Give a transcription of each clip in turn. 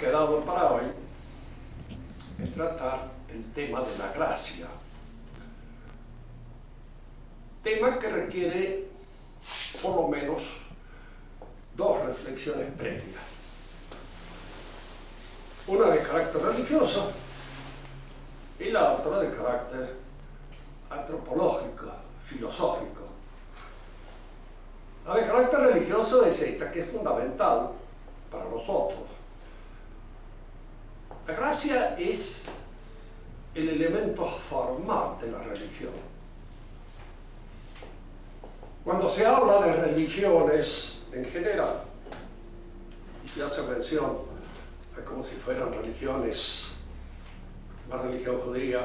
quedado para hoy es tratar el tema de la gracia. Tema que requiere por lo menos dos reflexiones previas. Una de carácter religioso y la otra de carácter antropológico, filosófico. La de carácter religioso es esta, que es fundamental para nosotros. La gracia es el elemento formal de la religión. Cuando se habla de religiones en general, y se hace mención a como si fueran religiones, la religión judía,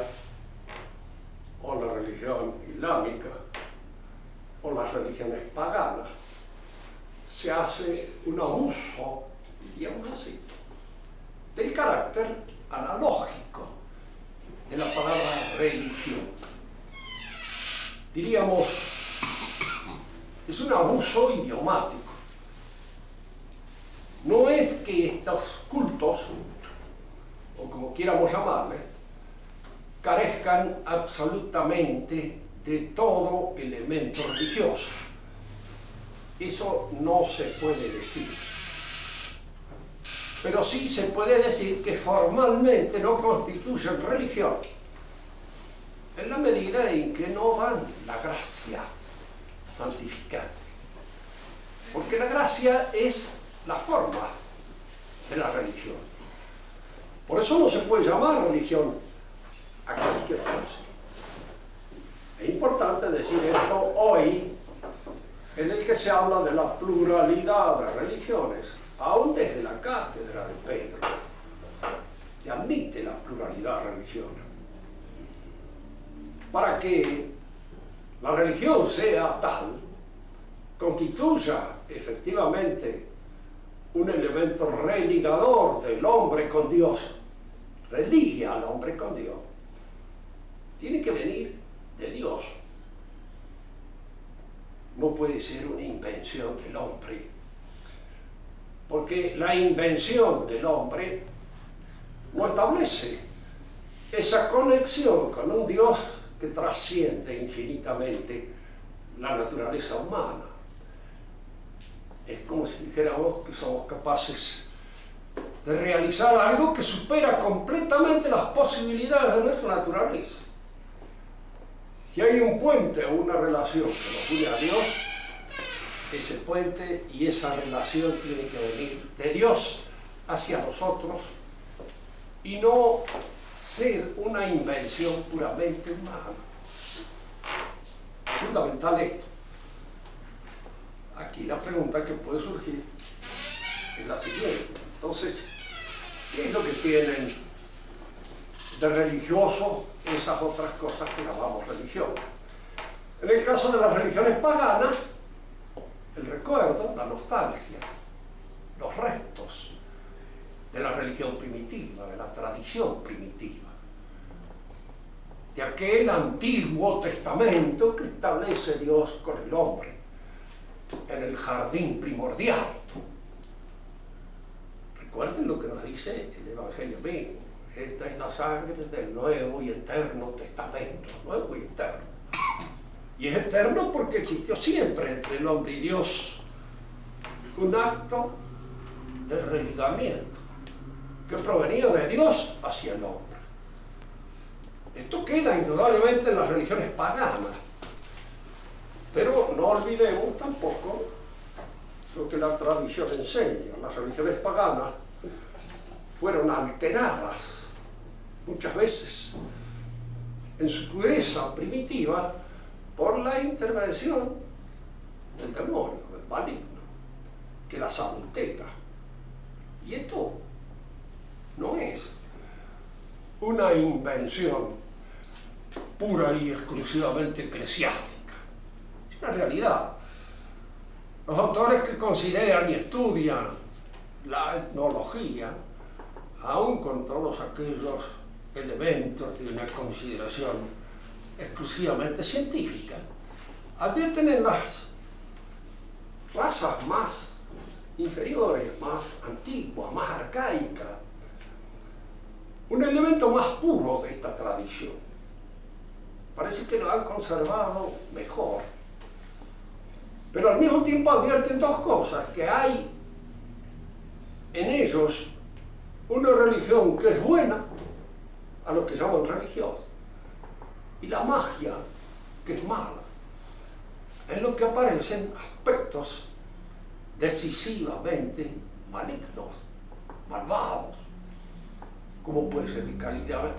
o la religión islámica, o las religiones paganas, se hace un abuso, diríamos así, del carácter analógico de la palabra religión. Diríamos, es un abuso idiomático. No es que estos cultos, o como quieramos llamarle, carezcan absolutamente de todo elemento religioso. Eso no se puede decir. Pero sí se puede decir que formalmente no constituyen religión, en la medida en que no van la gracia santificante. Porque la gracia es la forma de la religión. Por eso no se puede llamar religión a cualquier cosa. Es importante decir esto hoy, en el que se habla de la pluralidad de religiones, aún desde la cátedra de Pedro, se admite la pluralidad de religiones. Para que la religión sea tal, constituya efectivamente un elemento religador del hombre con Dios, religue al hombre con Dios, tiene que venir de Dios. No puede ser una invención del hombre, porque la invención del hombre no establece esa conexión con un Dios que trasciende infinitamente la naturaleza humana. Es como si dijéramos que somos capaces de realizar algo que supera completamente las posibilidades de nuestra naturaleza. Si hay un puente o una relación que nos une a Dios, ese puente y esa relación tiene que venir de Dios hacia nosotros y no ser una invención puramente humana. Es fundamental esto. Aquí la pregunta que puede surgir es la siguiente. Entonces, ¿qué es lo que tienen de religioso esas otras cosas que llamamos religión? En el caso de las religiones paganas, el recuerdo, la nostalgia, los restos de la religión primitiva, de la tradición primitiva, de aquel antiguo testamento que establece Dios con el hombre en el jardín primordial. Recuerden lo que nos dice el Evangelio mismo: esta es la sangre del nuevo y eterno testamento, nuevo y eterno. Y es eterno porque existió siempre entre el hombre y Dios un acto de religamiento que provenía de Dios hacia el hombre. Esto queda indudablemente en las religiones paganas, pero no olvidemos tampoco lo que la tradición enseña. Las religiones paganas fueron alteradas muchas veces en su pureza primitiva por la intervención del demonio, del maligno, que las adultera. Y esto no es una invención pura y exclusivamente eclesiástica, es una realidad. Los autores que consideran y estudian la etnología, aun con todos aquellos elementos de una consideración exclusivamente científica, advierten en las razas más inferiores, más antiguas, más arcaicas, un elemento más puro de esta tradición. Parece que lo han conservado mejor. Pero al mismo tiempo advierten dos cosas, que hay en ellos una religión que es buena, a lo que llaman religiosa, y la magia, que es mala, en lo que aparecen aspectos decisivamente malignos, malvados, como puede ser el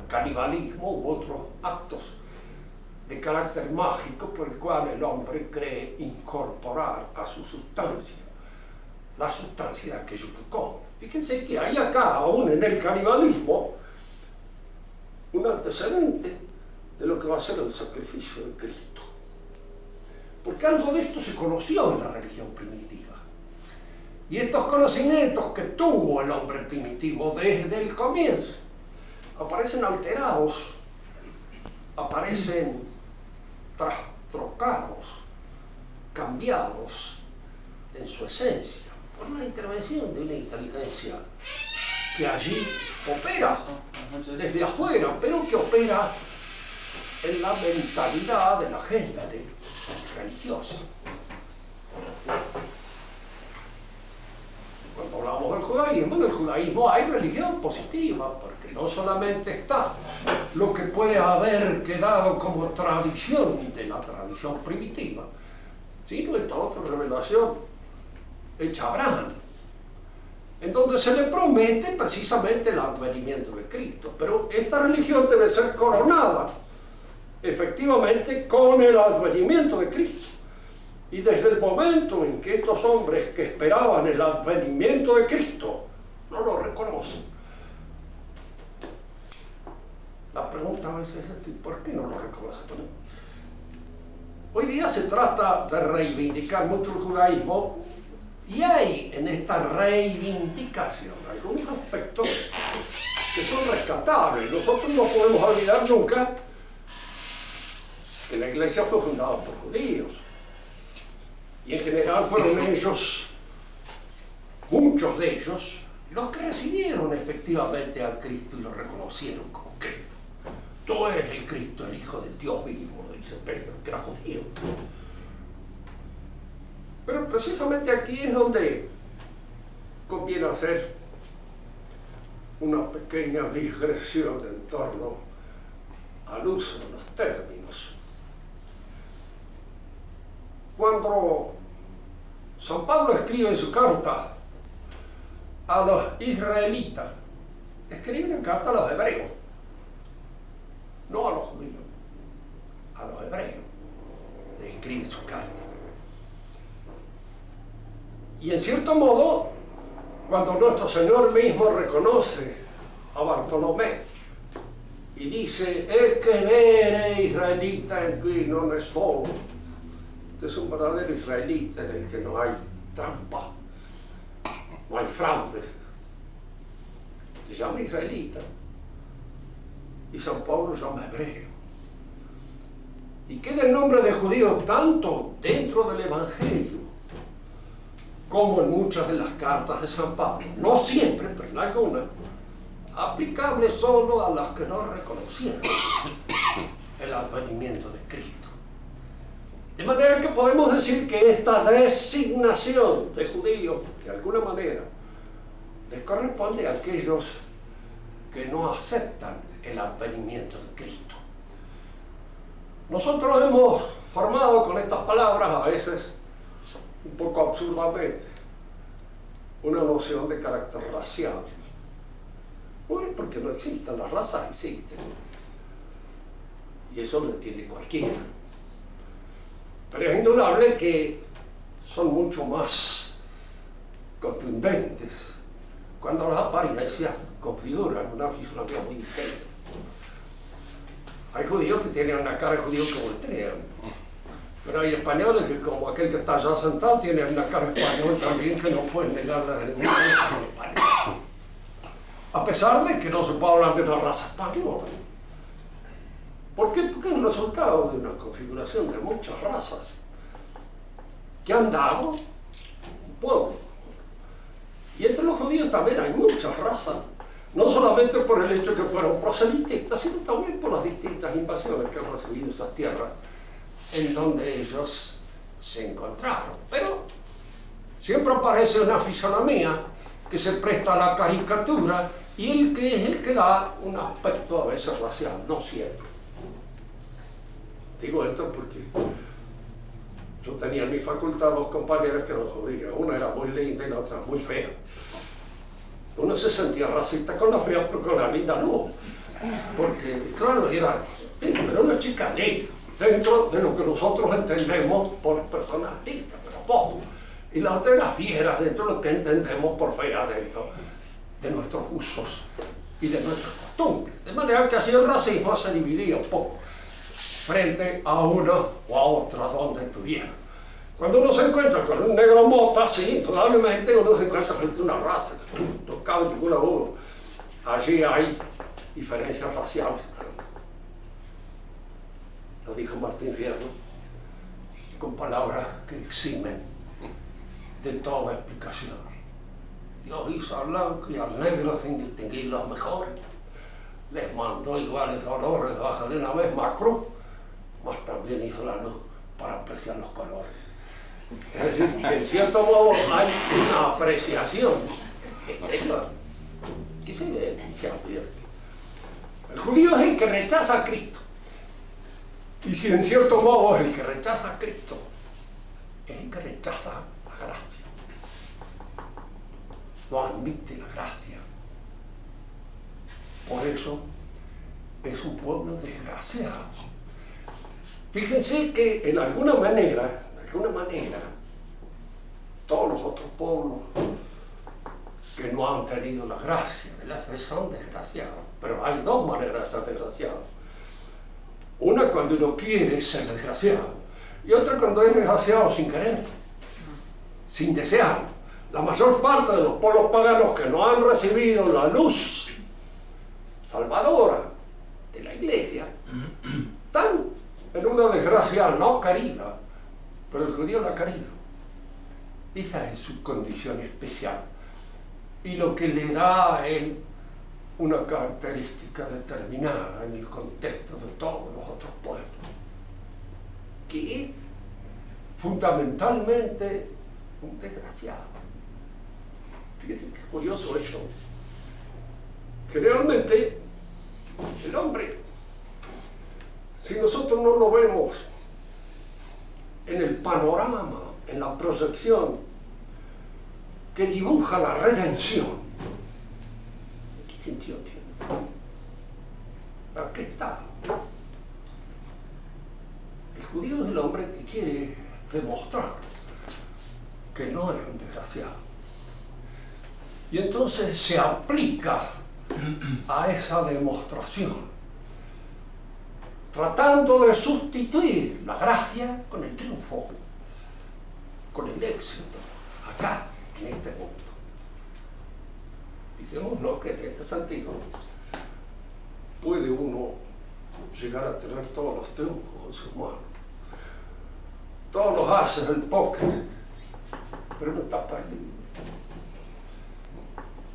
canibalismo u otros actos de carácter mágico por el cual el hombre cree incorporar a su sustancia la sustancia de aquello que come. Fíjense que hay acá, aún en el canibalismo, un antecedente de lo que va a ser el sacrificio de Cristo. Porque algo de esto se conoció en la religión primitiva. Y estos conocimientos que tuvo el hombre primitivo desde el comienzo aparecen alterados, aparecen trastrocados, cambiados en su esencia por la intervención de una inteligencia que allí opera desde afuera, pero que opera en la mentalidad de la gente religiosa. Cuando hablamos del judaísmo, en el judaísmo hay religión positiva, porque no solamente está lo que puede haber quedado como tradición de la tradición primitiva, sino esta otra revelación hecha a Abraham, en donde se le promete precisamente el advenimiento de Cristo. Pero esta religión debe ser coronada efectivamente con el advenimiento de Cristo. Y desde el momento en que estos hombres que esperaban el advenimiento de Cristo no lo reconocen, la pregunta a veces es: ¿por qué no lo reconocen? Hoy día se trata de reivindicar mucho el judaísmo, y hay en esta reivindicación algunos aspectos que son rescatables. Nosotros no podemos olvidar nunca que la iglesia fue fundada por judíos, y en general fueron ellos, muchos de ellos, los que recibieron efectivamente a Cristo y lo reconocieron como Cristo. Tú eres el Cristo, el Hijo del Dios vivo, dice Pedro, que era judío. Pero precisamente aquí es donde conviene hacer una pequeña digresión en torno al uso de los términos. Cuando San Pablo escribe en su carta a los israelitas, escribe una carta a los hebreos, no a los judíos, a los hebreos, le escribe su carta. Y en cierto modo, cuando nuestro Señor mismo reconoce a Bartolomé y dice: "E que vere israelita en cui non es solo", este es un verdadero israelita en el que no hay trampa, no hay fraude. Se llama israelita y San Pablo llama hebreo. Y queda el nombre de judío tanto dentro del Evangelio como en muchas de las cartas de San Pablo, no siempre, pero en algunas, aplicable solo a las que no reconocieron el advenimiento de Cristo. De manera que podemos decir que esta designación de judíos, de alguna manera, les corresponde a aquellos que no aceptan el advenimiento de Cristo. Nosotros hemos formado con estas palabras, a veces un poco absurdamente, una noción de carácter racial. No es porque no existan, las razas existen, y eso lo entiende cualquiera. Pero es indudable que son mucho más contundentes cuando las apariencias configuran una fisonomía muy distinta. Hay judíos que tienen una cara de judío que voltean, pero hay españoles que, como aquel que está allá sentado, tienen una cara española también que no pueden negarla de ninguna manera. A pesar de que no se puede hablar de una raza española. ¿Por qué? Porque es un resultado de una configuración de muchas razas que han dado un pueblo. Y entre los judíos también hay muchas razas, no solamente por el hecho que fueron proselitistas, sino también por las distintas invasiones que han recibido esas tierras en donde ellos se encontraron. Pero siempre aparece una fisonomía que se presta a la caricatura y el que es el que da un aspecto a veces racial, no siempre. Digo esto porque yo tenía en mi facultad dos compañeras que nos jodían. Una era muy linda y la otra muy fea. Uno se sentía racista con la fea, pero con la linda no. Porque, claro, era una chica linda, dentro de lo que nosotros entendemos por personas lindas, pero poco. Y la otra era fiera, dentro de lo que entendemos por fea, dentro de nuestros usos y de nuestras costumbres. De manera que así el racismo se dividía un poco frente a una o a otra donde estuviera. Cuando uno se encuentra con un negro mota, sí, indudablemente uno se encuentra frente a una raza, no cabe ninguna duda. Allí hay diferencias raciales. Lo dijo Martín Fierro, con palabras que eximen de toda explicación. Dios hizo al blanco y al negro sin distinguir los mejores. Les mandó iguales dolores bajo de una misma cruz, mas también hizo la luz para apreciar los colores. Es decir, que en cierto modo hay una apreciación exterior que se ve y se advierte. El judío es el que rechaza a Cristo. Y si en cierto modo es el que rechaza a Cristo, es el que rechaza la gracia. No admite la gracia. Por eso es un pueblo desgraciado. Fíjense que en alguna manera, todos los otros pueblos que no han tenido la gracia de la fe son desgraciados. Pero hay dos maneras de ser desgraciados. Una cuando uno quiere ser desgraciado y otra cuando es desgraciado sin querer, sin desear. La mayor parte de los pueblos paganos que no han recibido la luz salvadora de la Iglesia están en una desgracia no querida, pero el judío la ha querido. Esa es su condición especial y lo que le da a él una característica determinada en el contexto de todos los otros pueblos, que es fundamentalmente un desgraciado. Fíjense que es curioso esto. Generalmente el hombre, si nosotros no lo vemos en el panorama, en la proyección que dibuja la redención, ¿qué sentido tiene? ¿Para qué está? El judío es el hombre que quiere demostrar que no es un desgraciado. Y entonces se aplica a esa demostración, tratando de sustituir la gracia con el triunfo, con el éxito, acá, en este mundo. Dijémonos que en este sentido puede uno llegar a tener todos los triunfos en sus manos, todos los ases del póker, pero no está perdido.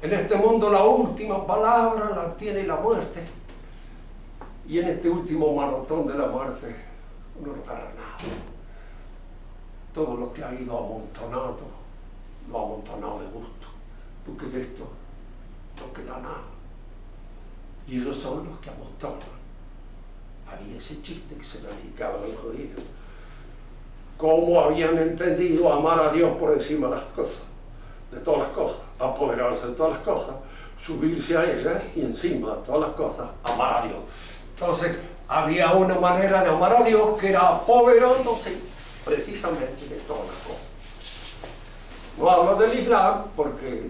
En este mundo la última palabra la tiene la muerte, y en este último maratón de la muerte uno no gana nada. Todo lo que ha ido amontonado, lo ha amontonado de gusto, porque de esto no queda nada. Y ellos son los que amontonan. Había ese chiste que se le dedicaba a los judíos. ¿Cómo habían entendido amar a Dios por encima de las cosas? De todas las cosas, apoderarse de todas las cosas, subirse a ellas y encima de todas las cosas, amar a Dios. Entonces, había una manera de amar a Dios que era apoderándose precisamente de todas las cosas. No hablo del Islam porque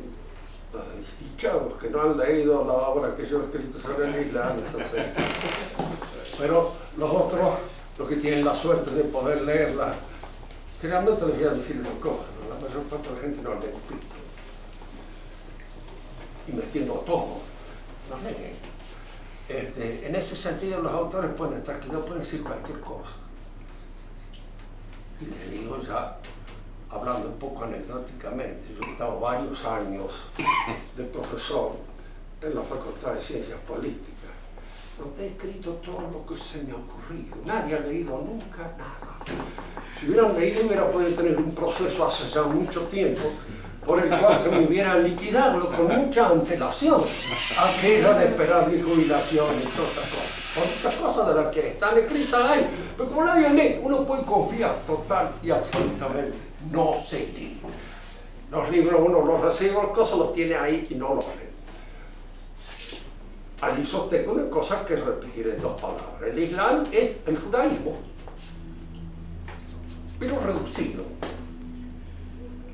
los desdichados que no han leído la obra que yo he escrito sobre el Islam, entonces, pero los otros, los que tienen la suerte de poder leerla, generalmente les voy a decir una cosa, ¿no? La mayor parte de la gente no lee Cristo. Y metiendo todo, no leen. En ese sentido los autores pueden estar que no pueden decir cualquier cosa. Y les digo ya, hablando un poco anecdóticamente, yo he estado varios años de profesor en la Facultad de Ciencias Políticas, donde he escrito todo lo que se me ha ocurrido. Nadie ha leído nunca nada. Si hubieran leído, hubiera podido tener un proceso hace ya mucho tiempo, por el cual se me hubiera liquidado con mucha antelación aquello de esperar mi jubilación y todas estas cosas. Otras cosas de las que están escritas ahí, pero como nadie lee, uno puede confiar total y absolutamente. No se lee. Los libros uno los recibe, las cosas los tiene ahí y no los lee. Allí sostengo una cosa que repetiré en 2 palabras. El Islam es el judaísmo, pero reducido,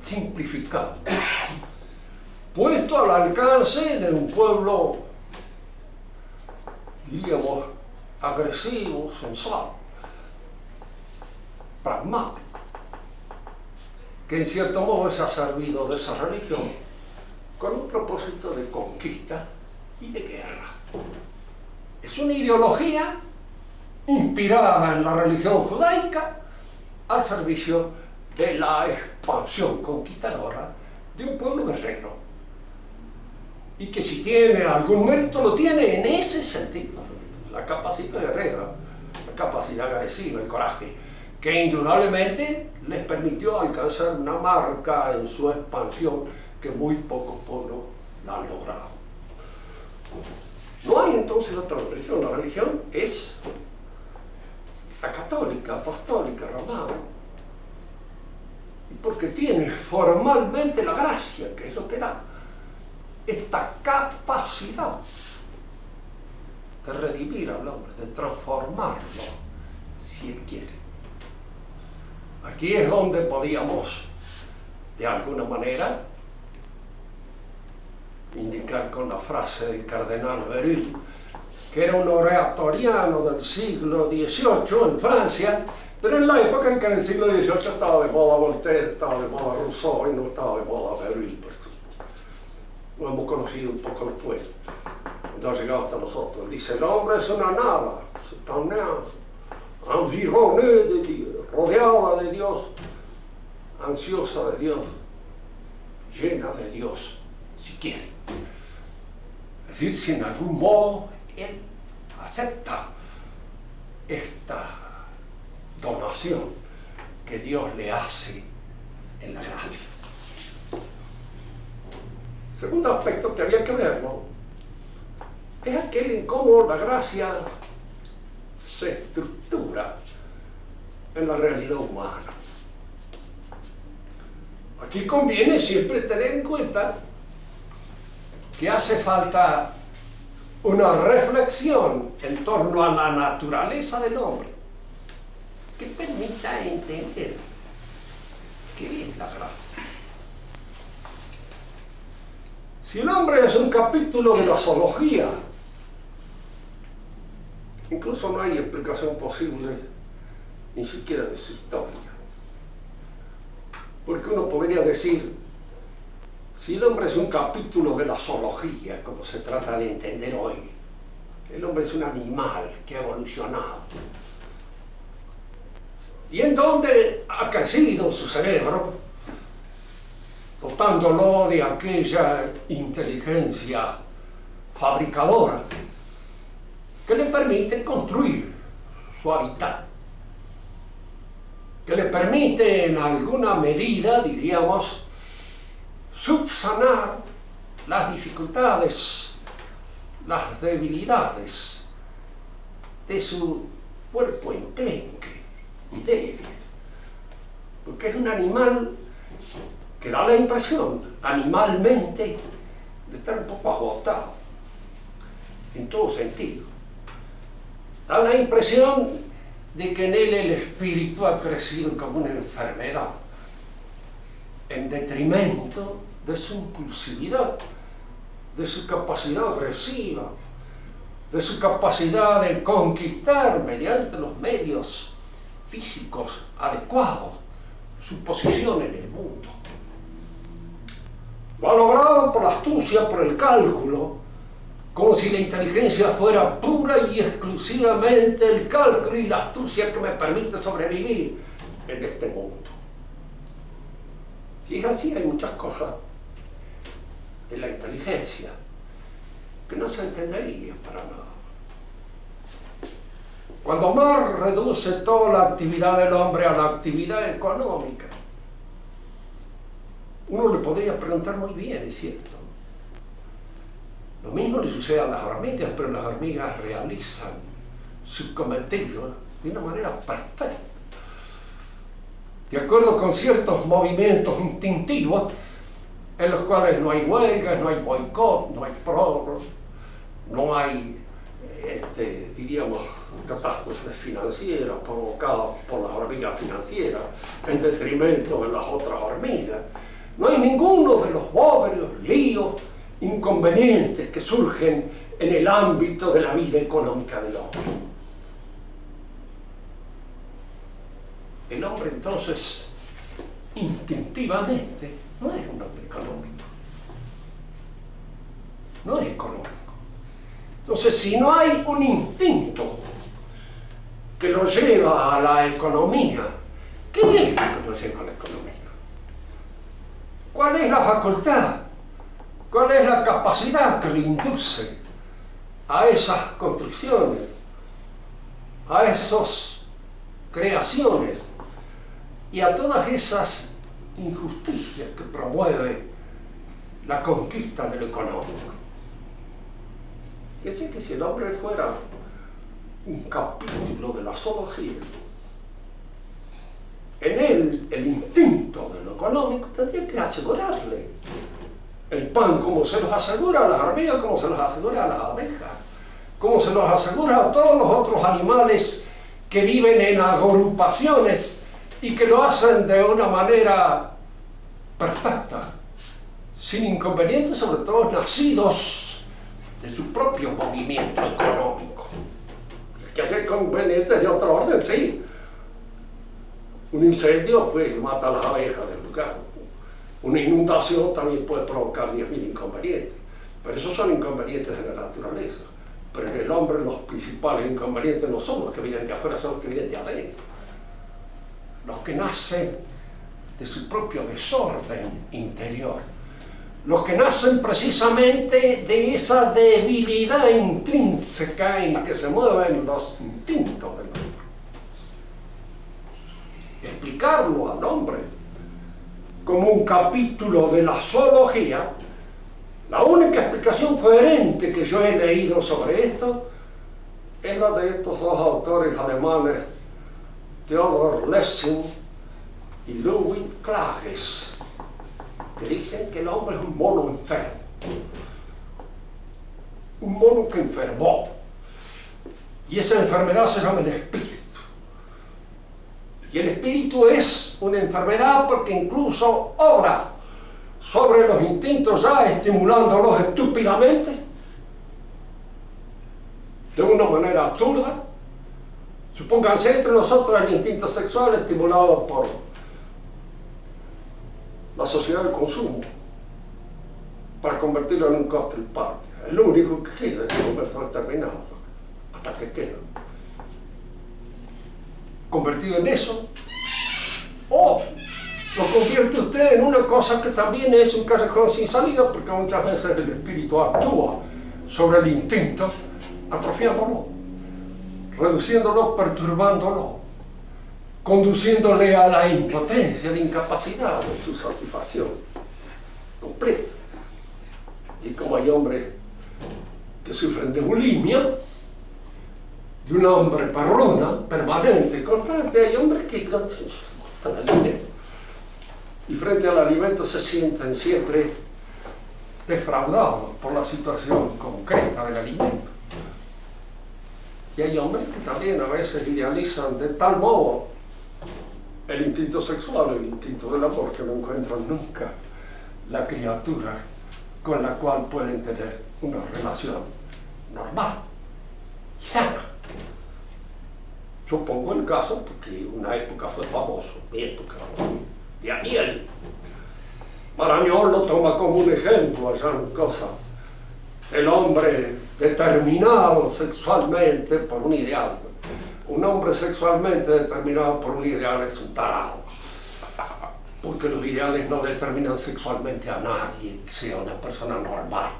simplificado, puesto al alcance de un pueblo, diríamos, agresivo, sensual, pragmático, que en cierto modo se ha servido de esa religión con un propósito de conquista y de guerra. Es una ideología inspirada en la religión judaica al servicio de la expansión conquistadora de un pueblo guerrero. Y que si tiene algún mérito, lo tiene en ese sentido. La capacidad guerrera, la capacidad agresiva, el coraje, que indudablemente les permitió alcanzar una marca en su expansión que muy pocos pueblos la han logrado. No hay entonces otra religión. La religión es la católica, apostólica, romana. Y porque tiene formalmente la gracia, que es lo que da esta capacidad de redimir al hombre, de transformarlo, si él quiere. Aquí es donde podíamos, de alguna manera, indicar con la frase del cardenal Berulle, que era un oratoriano del siglo XVIII en Francia, pero en la época en que en el siglo XVIII estaba de moda Voltaire, estaba de moda Rousseau y no estaba de moda Berulle, por supuesto. Lo hemos conocido un poco después, cuando ha llegado hasta nosotros. Dice: el hombre es una nada, c'est un nain, environné de Dios, rodeada de Dios, ansiosa de Dios, llena de Dios, si quiere. Es decir, si en algún modo él acepta esta donación que Dios le hace en la gracia. Segundo aspecto que había que verlo es aquel en cómo la gracia se estructura en la realidad humana. Aquí conviene siempre tener en cuenta que hace falta una reflexión en torno a la naturaleza del hombre que permita entender qué es la gracia. Si el hombre es un capítulo de la zoología, incluso no hay explicación posible ni siquiera de su historia. Porque uno podría decir, si el hombre es un capítulo de la zoología, como se trata de entender hoy, el hombre es un animal que ha evolucionado. ¿Y en dónde ha crecido su cerebro? Dotándolo de aquella inteligencia fabricadora que le permite construir su hábitat, que le permite en alguna medida, diríamos, subsanar las dificultades, las debilidades de su cuerpo enclenque y débil, porque es un animal que da la impresión, animalmente, de estar un poco agotado, en todo sentido. Da la impresión de que en él el espíritu ha crecido como una enfermedad, en detrimento de su impulsividad, de su capacidad agresiva, de su capacidad de conquistar mediante los medios físicos adecuados su posición en el mundo. Lo ha logrado por la astucia, por el cálculo, como si la inteligencia fuera pura y exclusivamente el cálculo y la astucia que me permite sobrevivir en este mundo. Si es así, hay muchas cosas de la inteligencia que no se entendería para nada. Cuando Marx reduce toda la actividad del hombre a la actividad económica, uno le podría preguntar muy bien, es cierto. Lo mismo le sucede a las hormigas, pero las hormigas realizan su cometido de una manera perfecta, de acuerdo con ciertos movimientos instintivos en los cuales no hay huelgas, no hay boicot, no hay prórroga, no hay, diríamos, catástrofes financieras provocadas por las hormigas financieras en detrimento de las otras hormigas. No hay ninguno de los bodrios, líos, inconvenientes que surgen en el ámbito de la vida económica del hombre. El hombre entonces, instintivamente, no es un hombre económico. No es económico. Entonces, si no hay un instinto que lo lleva a la economía, ¿qué es lo que lo lleva a la economía? ¿Cuál es la facultad? ¿Cuál es la capacidad que le induce a esas construcciones, a esas creaciones y a todas esas injusticias que promueve la conquista de lo económico? Es decir, que si el hombre fuera un capítulo de la zoología, en él el instinto de lo económico tendría que asegurarle el pan como se los asegura a las hormigas, como se los asegura a las abejas, como se los asegura a todos los otros animales que viven en agrupaciones y que lo hacen de una manera perfecta, sin inconvenientes, sobre todo nacidos de su propio movimiento económico. Que haya inconvenientes de otro orden, sí. Un incendio pues mata a las abejas del lugar. Una inundación también puede provocar 10.000 inconvenientes, pero esos son inconvenientes de la naturaleza. Pero en el hombre los principales inconvenientes no son los que vienen de afuera, son los que vienen de adentro. Los que nacen de su propio desorden interior. Los que nacen precisamente de esa debilidad intrínseca en que se mueven los instintos del hombre. Explicarlo al hombre como un capítulo de la zoología, la única explicación coherente que yo he leído sobre esto es la de estos dos autores alemanes, Theodor Lessing y Ludwig Klages, que dicen que el hombre es un mono enfermo, un mono que enfermó, y esa enfermedad se llama el espíritu. Y el espíritu es una enfermedad porque incluso obra sobre los instintos ya estimulándolos estúpidamente, de una manera absurda. Supónganse entre nosotros el instinto sexual estimulado por la sociedad del consumo para convertirlo en un cocktail party. Es lo único que queda en un momento determinado, hasta que queda convertido en eso, o lo convierte usted en una cosa que también es un callejón sin salida, porque muchas veces el espíritu actúa sobre el instinto, atrofiándolo, reduciéndolo, perturbándolo, conduciéndole a la impotencia, a la incapacidad de su satisfacción completa. Y como hay hombres que sufren de bulimia, de un hambre perruna, permanente, constante, hay hombres que no gustan el alimento. Y frente al alimento se sienten siempre defraudados por la situación concreta del alimento. Y hay hombres que también a veces idealizan de tal modo el instinto sexual, el instinto del amor, que no encuentran nunca la criatura con la cual pueden tener una relación normal y sana. Yo pongo el caso porque una época fue famoso, mi época, de Aniel. Marañón lo toma como un ejemplo, esa cosa. El hombre determinado sexualmente por un ideal. Un hombre sexualmente determinado por un ideal es un tarado. Porque los ideales no determinan sexualmente a nadie que sea una persona normal.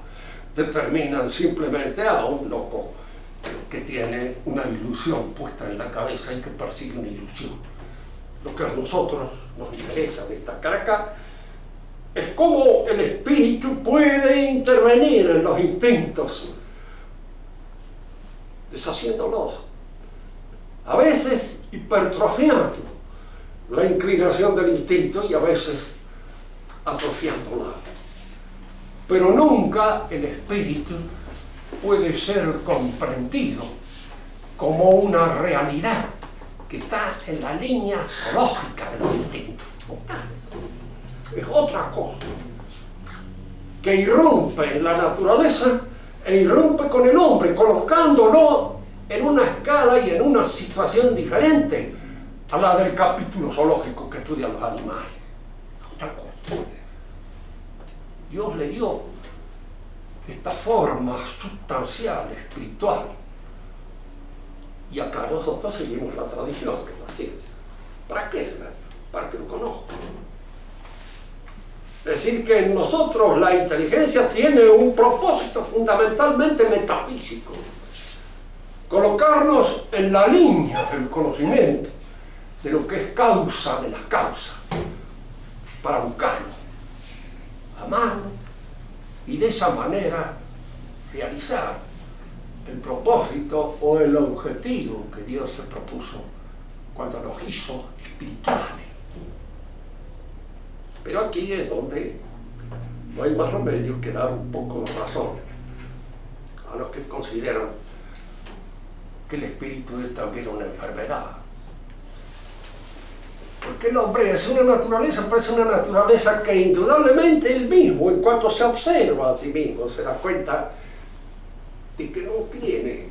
determinan simplemente a un loco que tiene una ilusión puesta en la cabeza y que persigue una ilusión. Lo que a nosotros nos interesa destacar acá es cómo el espíritu puede intervenir en los instintos, deshaciéndolos, a veces hipertrofiando la inclinación del instinto y a veces atrofiándola. Pero nunca el espíritu puede ser comprendido como una realidad que está en la línea zoológica de los instintos. Es otra cosa que irrumpe en la naturaleza e irrumpe con el hombre, colocándolo en una escala y en una situación diferente a la del capítulo zoológico que estudia los animales. Otra cosa. Dios le dio esta forma sustancial, espiritual. Y acá nosotros seguimos la tradición de la ciencia. ¿Para qué será? Para que lo conozcan. Es decir, que en nosotros la inteligencia tiene un propósito fundamentalmente metafísico. Colocarnos en la línea del conocimiento, de lo que es causa de las causas, para buscarlo, amarlo, y de esa manera realizar el propósito o el objetivo que Dios se propuso cuando nos hizo espirituales. Pero aquí es donde no hay más remedio que dar un poco de razón a los que consideran que el espíritu es también una enfermedad. Porque el hombre es una naturaleza, pero es una naturaleza que indudablemente él mismo, en cuanto se observa a sí mismo, se da cuenta de que no tiene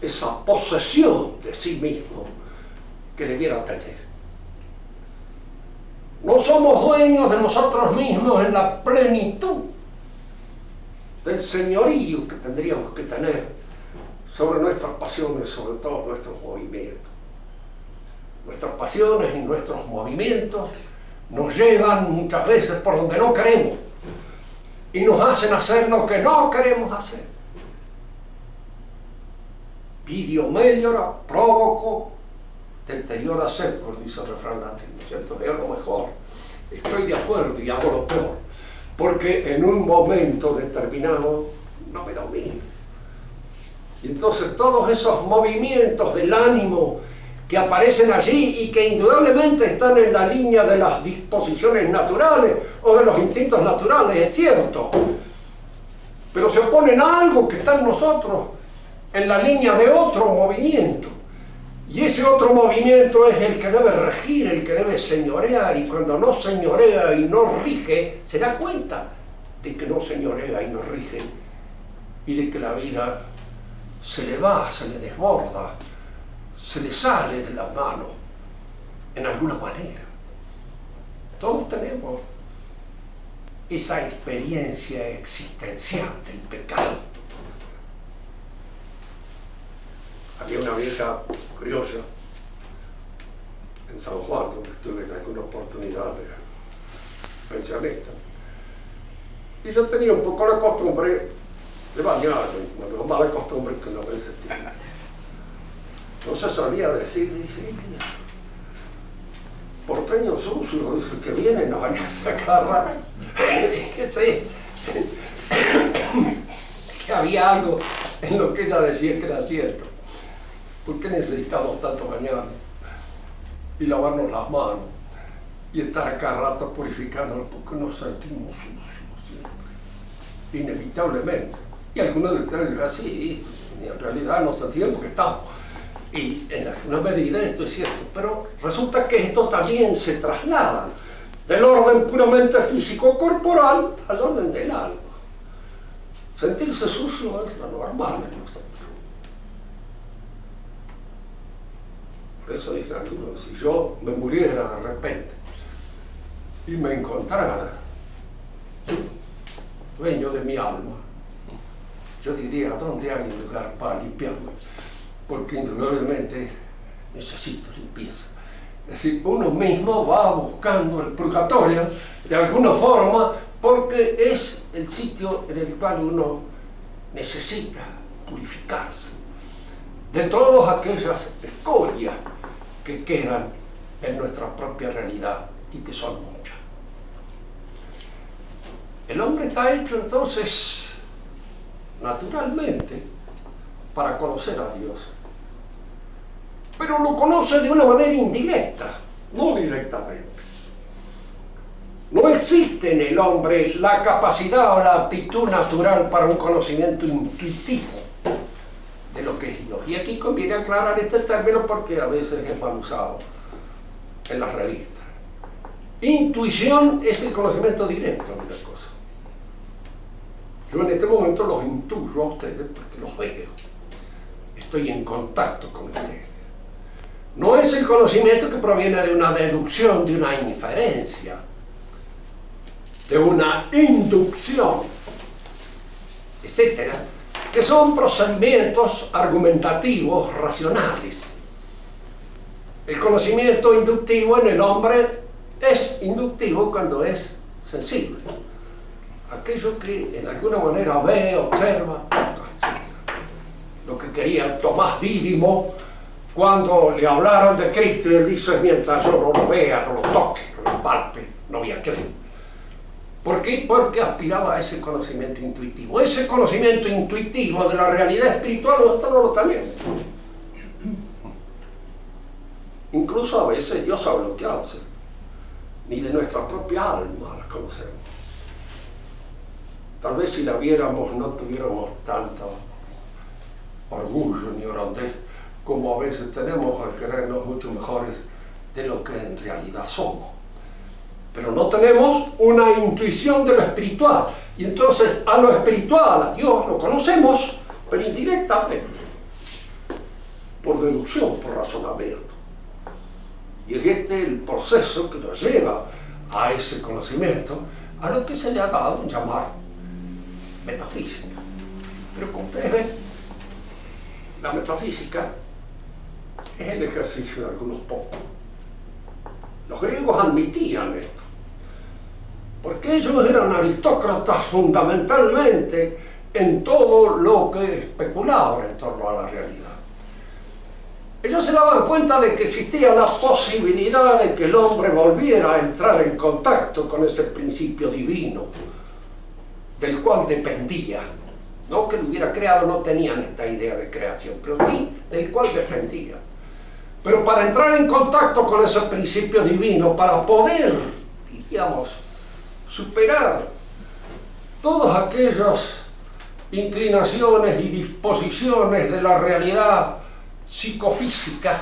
esa posesión de sí mismo que debiera tener. No somos dueños de nosotros mismos en la plenitud del señorío que tendríamos que tener sobre nuestras pasiones, sobre todos nuestros movimientos. Nuestras pasiones y nuestros movimientos nos llevan muchas veces por donde no queremos y nos hacen hacer lo que no queremos hacer. Vidio meliora, provoco, deteriora secur, dice el refrán latino, ¿cierto? Es lo mejor. Estoy de acuerdo y hago lo peor, porque en un momento determinado no me domino. Y entonces todos esos movimientos del ánimo que aparecen allí y que indudablemente están en la línea de las disposiciones naturales o de los instintos naturales, es cierto, pero se oponen a algo que está en nosotros en la línea de otro movimiento, y ese otro movimiento es el que debe regir, el que debe señorear, y cuando no señorea y no rige, se da cuenta de que no señorea y no rige, y de que la vida se le va, se le desborda, se le sale de las manos en alguna manera. Todos tenemos esa experiencia existencial del pecado. Había una vieja criolla en San Juan, donde estuve en alguna oportunidad de pensionista, y yo tenía un poco la costumbre de bañarme, una mala costumbre que no me sentía. Entonces solía decir, dice, porteño sucio, dice, que vienen a bañarse a cada rato. Que sí, que había algo en lo que ella decía que era cierto. ¿Por qué necesitamos tanto bañarnos y lavarnos las manos y estar a cada rato purificándonos? Porque nos sentimos sucios siempre, inevitablemente. Y algunos de ustedes dirán, sí, en realidad nos sentimos porque estamos. Y en alguna medida esto es cierto, pero resulta que esto también se traslada del orden puramente físico-corporal al orden del alma. Sentirse sucio es lo normal en nosotros. Por eso dicen algunos, si yo me muriera de repente y me encontrara dueño de mi alma, yo diría, ¿dónde hay un lugar para limpiarme? Porque indudablemente necesito limpieza. Es decir, uno mismo va buscando el purgatorio de alguna forma porque es el sitio en el cual uno necesita purificarse de todas aquellas escorias que quedan en nuestra propia realidad y que son muchas. El hombre está hecho entonces naturalmente para conocer a Dios, pero lo conoce de una manera indirecta, no directamente. No existe en el hombre la capacidad o la aptitud natural para un conocimiento intuitivo de lo que es Dios. Y aquí conviene aclarar este término porque a veces es mal usado en las revistas. Intuición es el conocimiento directo de las cosas. Yo en este momento los intuyo a ustedes porque los veo. Estoy en contacto con ustedes. No es el conocimiento que proviene de una deducción, de una inferencia, de una inducción, etcétera, que son procedimientos argumentativos racionales. El conocimiento inductivo en el hombre es inductivo cuando es sensible. Aquello que en alguna manera ve, observa, etc. Lo que quería Tomás Dídimo cuando le hablaron de Cristo y él dice: mientras yo no lo vea, no lo toque, no lo palpe, no voy a creer. ¿Por qué? Porque aspiraba a ese conocimiento intuitivo. Ese conocimiento intuitivo de la realidad espiritual nosotros no lo tenemos. Incluso a veces Dios ha bloqueado, ni de nuestra propia alma la conocemos. Tal vez si la viéramos no tuviéramos tanto orgullo ni grandeza como a veces tenemos al creernos mucho mejores de lo que en realidad somos. Pero no tenemos una intuición de lo espiritual. Y entonces a lo espiritual, a Dios, lo conocemos, pero indirectamente, por deducción, por razonamiento. Y es este el proceso que nos lleva a ese conocimiento, a lo que se le ha dado llamar metafísica. Pero como ustedes ven, la metafísica es el ejercicio de algunos pocos. Los griegos admitían esto, porque ellos eran aristócratas fundamentalmente en todo lo que especulaban en torno a la realidad. Ellos se daban cuenta de que existía la posibilidad de que el hombre volviera a entrar en contacto con ese principio divino, del cual dependía. No que lo hubiera creado, no tenían esta idea de creación, pero sí del cual dependía. Pero para entrar en contacto con ese principio divino, para poder, diríamos, superar todas aquellas inclinaciones y disposiciones de la realidad psicofísica,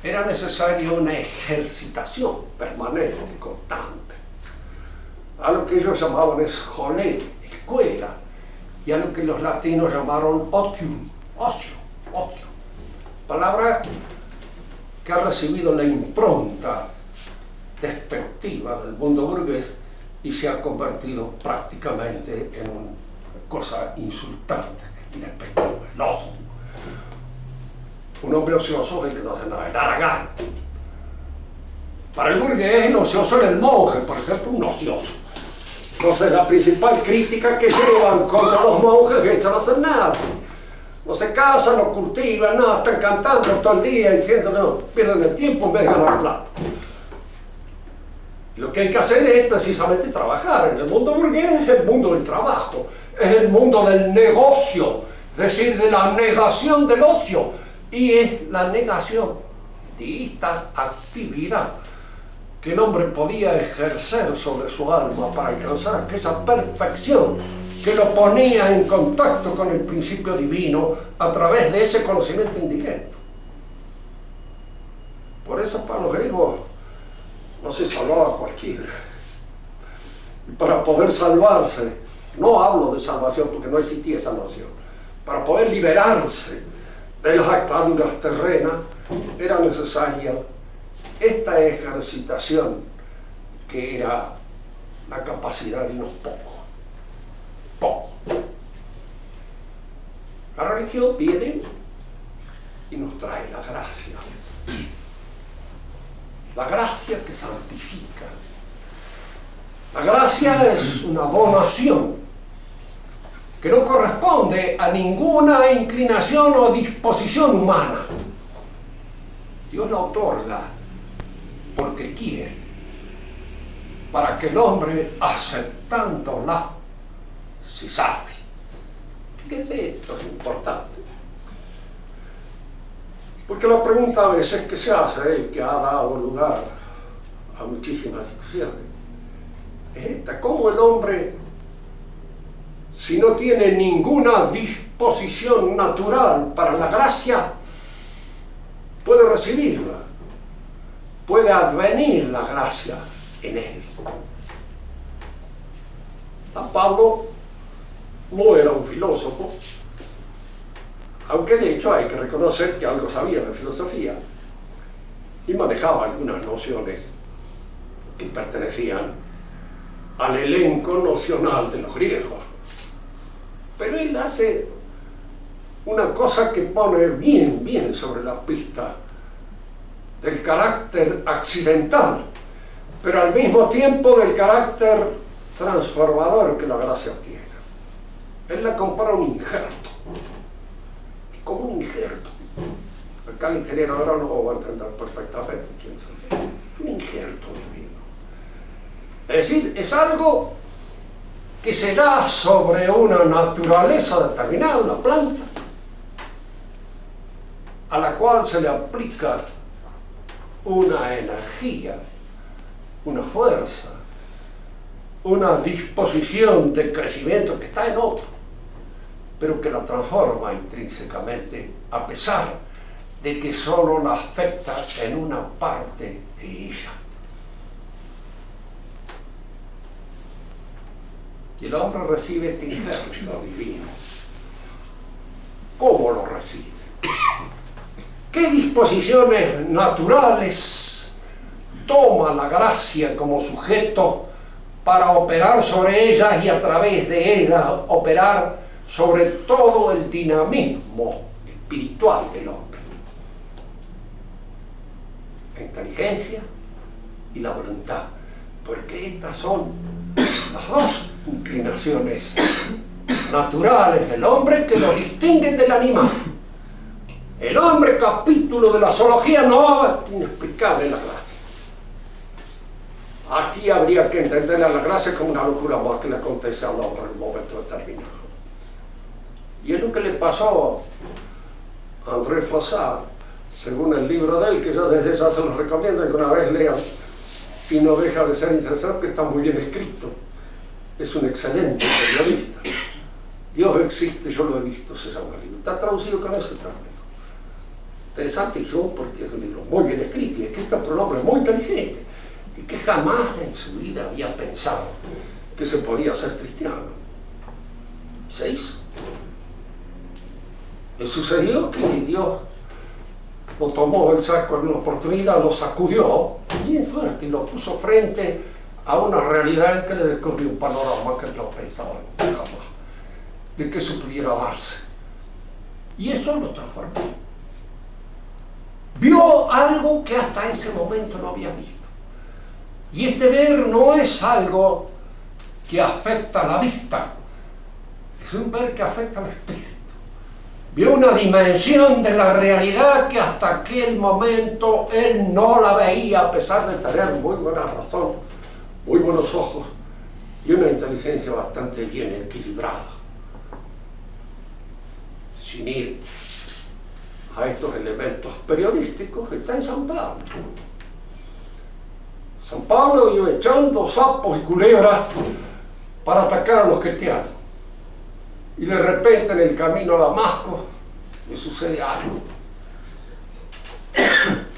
era necesaria una ejercitación permanente, constante. A lo que ellos llamaban escolé, escuela, y a lo que los latinos llamaron otium, ocio, palabra que ha recibido la impronta despectiva del mundo burgués y se ha convertido prácticamente en una cosa insultante y despectiva, el ocio. Un hombre ocioso es el que no hace nada, el haragán. Para el burgués el ocioso era el monje, por ejemplo, un ocioso. Entonces la principal crítica que llevan contra los monjes es que no hacen nada. No se casan, no cultivan, nada, están cantando todo el día diciendo no, pierden el tiempo en vez de ganar plata. Y lo que hay que hacer es precisamente trabajar. En el mundo burgués es el mundo del trabajo, es el mundo del negocio, es decir, de la negación del ocio, y es la negación de esta actividad que el hombre podía ejercer sobre su alma para alcanzar aquella perfección que lo ponía en contacto con el principio divino a través de ese conocimiento indirecto. Por eso para los griegos no se salvaba cualquiera. Y para poder salvarse, no hablo de salvación porque no existía salvación, para poder liberarse de las ataduras terrenas era necesaria esta ejercitación que era la capacidad de unos pocos. La religión viene y nos trae la gracia que santifica, La gracia es una donación que no corresponde a ninguna inclinación o disposición humana. Dios la otorga porque quiere, para que el hombre, aceptándola, se salve. Fíjese, esto es importante. Porque la pregunta a veces que se hace, que ha dado lugar a muchísimas discusiones, es esta: ¿cómo el hombre, si no tiene ninguna disposición natural para la gracia, puede recibirla, puede advenir la gracia en él? San Pablo no era un filósofo, aunque de hecho hay que reconocer que algo sabía de filosofía y manejaba algunas nociones que pertenecían al elenco nocional de los griegos. Pero él hace una cosa que pone bien sobre la pista del carácter accidental, pero al mismo tiempo del carácter transformador que la gracia tiene. Él la compara a un injerto, como un injerto. Acá el ingeniero agrónomo va a entender perfectamente quién es un injerto divino. Es decir, es algo que se da sobre una naturaleza determinada, una planta, a la cual se le aplica una energía, una fuerza, una disposición de crecimiento que está en otro, pero que la transforma intrínsecamente, a pesar de que solo la afecta en una parte de ella. Y el hombre recibe este injerto divino. ¿Cómo lo recibe? ¿Qué disposiciones naturales toma la gracia como sujeto para operar sobre ellas y a través de ellas operar sobre todo el dinamismo espiritual del hombre? La inteligencia y la voluntad, porque estas son las dos inclinaciones naturales del hombre que lo distinguen del animal. El hombre, capítulo de la zoología, no es inexplicable en la gracia. Aquí habría que entender a la gracia como una locura más que le acontece al hombre en un momento determinado. Y es lo que le pasó a André Froissart, según el libro de él, que yo desde ya se los recomiendo que una vez lean, y no deja de ser interesante, está muy bien escrito. Es un excelente periodista. Dios existe, yo lo he visto, se llama el libro. Está traducido con ese término. Interesante porque es un libro muy bien escrito y escrito por un hombre muy inteligente y que jamás en su vida había pensado que se podía ser cristiano. Se hizo. Le sucedió que Dios lo tomó el saco en una oportunidad, lo sacudió bien fuerte y lo puso frente a una realidad que le descubrió un panorama que no pensaba jamás de que eso pudiera darse. Y eso lo transformó. Vio algo que hasta ese momento no había visto. Y este ver no es algo que afecta a la vista, es un ver que afecta al espíritu. Vio una dimensión de la realidad que hasta aquel momento él no la veía, a pesar de tener muy buena razón, muy buenos ojos y una inteligencia bastante bien equilibrada. Sin ir a estos elementos periodísticos, está en San Pablo. San Pablo iba echando sapos y culebras para atacar a los cristianos. Y de repente en el camino a Damasco le sucede algo.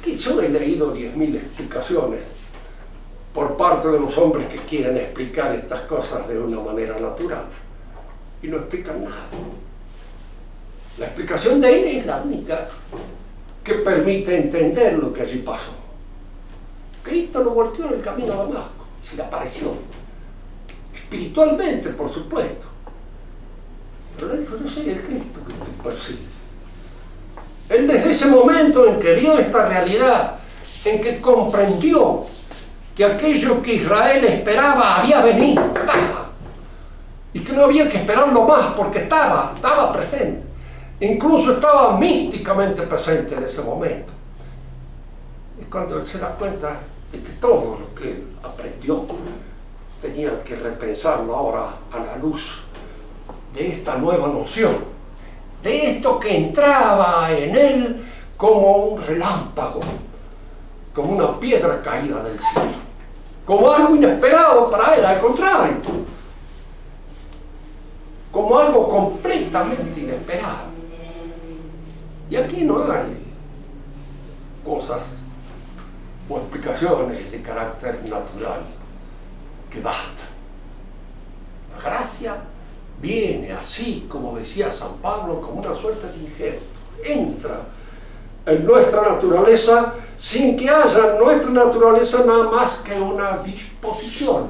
Que yo he leído 10.000 explicaciones por parte de los hombres que quieren explicar estas cosas de una manera natural. Y no explican nada. La explicación de él es la única que permite entender lo que allí pasó. Cristo lo volteó en el camino a Damasco, se le apareció. Espiritualmente, por supuesto. Pero le dijo: yo soy el Cristo que tú persigues. Él, desde ese momento en que vio esta realidad, en que comprendió que aquello que Israel esperaba había venido, estaba, y que no había que esperarlo más porque estaba presente, incluso estaba místicamente presente en ese momento. Y cuando él se da cuenta de que todo lo que él aprendió tenía que repensarlo ahora a la luz de esta nueva noción, de esto que entraba en él como un relámpago, como una piedra caída del cielo, como algo inesperado para él, al contrario, como algo completamente inesperado. Y aquí no hay cosas o explicaciones de carácter natural que bastan. La gracia viene así, como decía San Pablo, como una suerte de injerto. Entra en nuestra naturaleza sin que haya en nuestra naturaleza nada más que una disposición,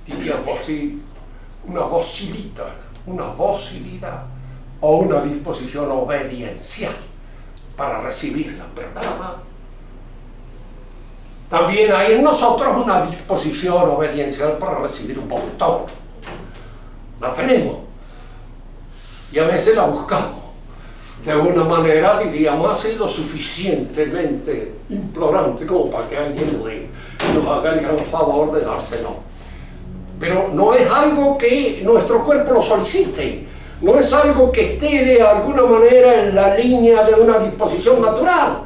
diríamos así, una docilidad o una disposición obediencial para recibirla, pero nada más. También hay en nosotros una disposición obediencial para recibir un montón. La tenemos y a veces la buscamos de una manera, diríamos así, lo suficientemente implorante como para que alguien nos haga el gran favor de dárselo. Pero no es algo que nuestro cuerpo lo solicite, no es algo que esté de alguna manera en la línea de una disposición natural.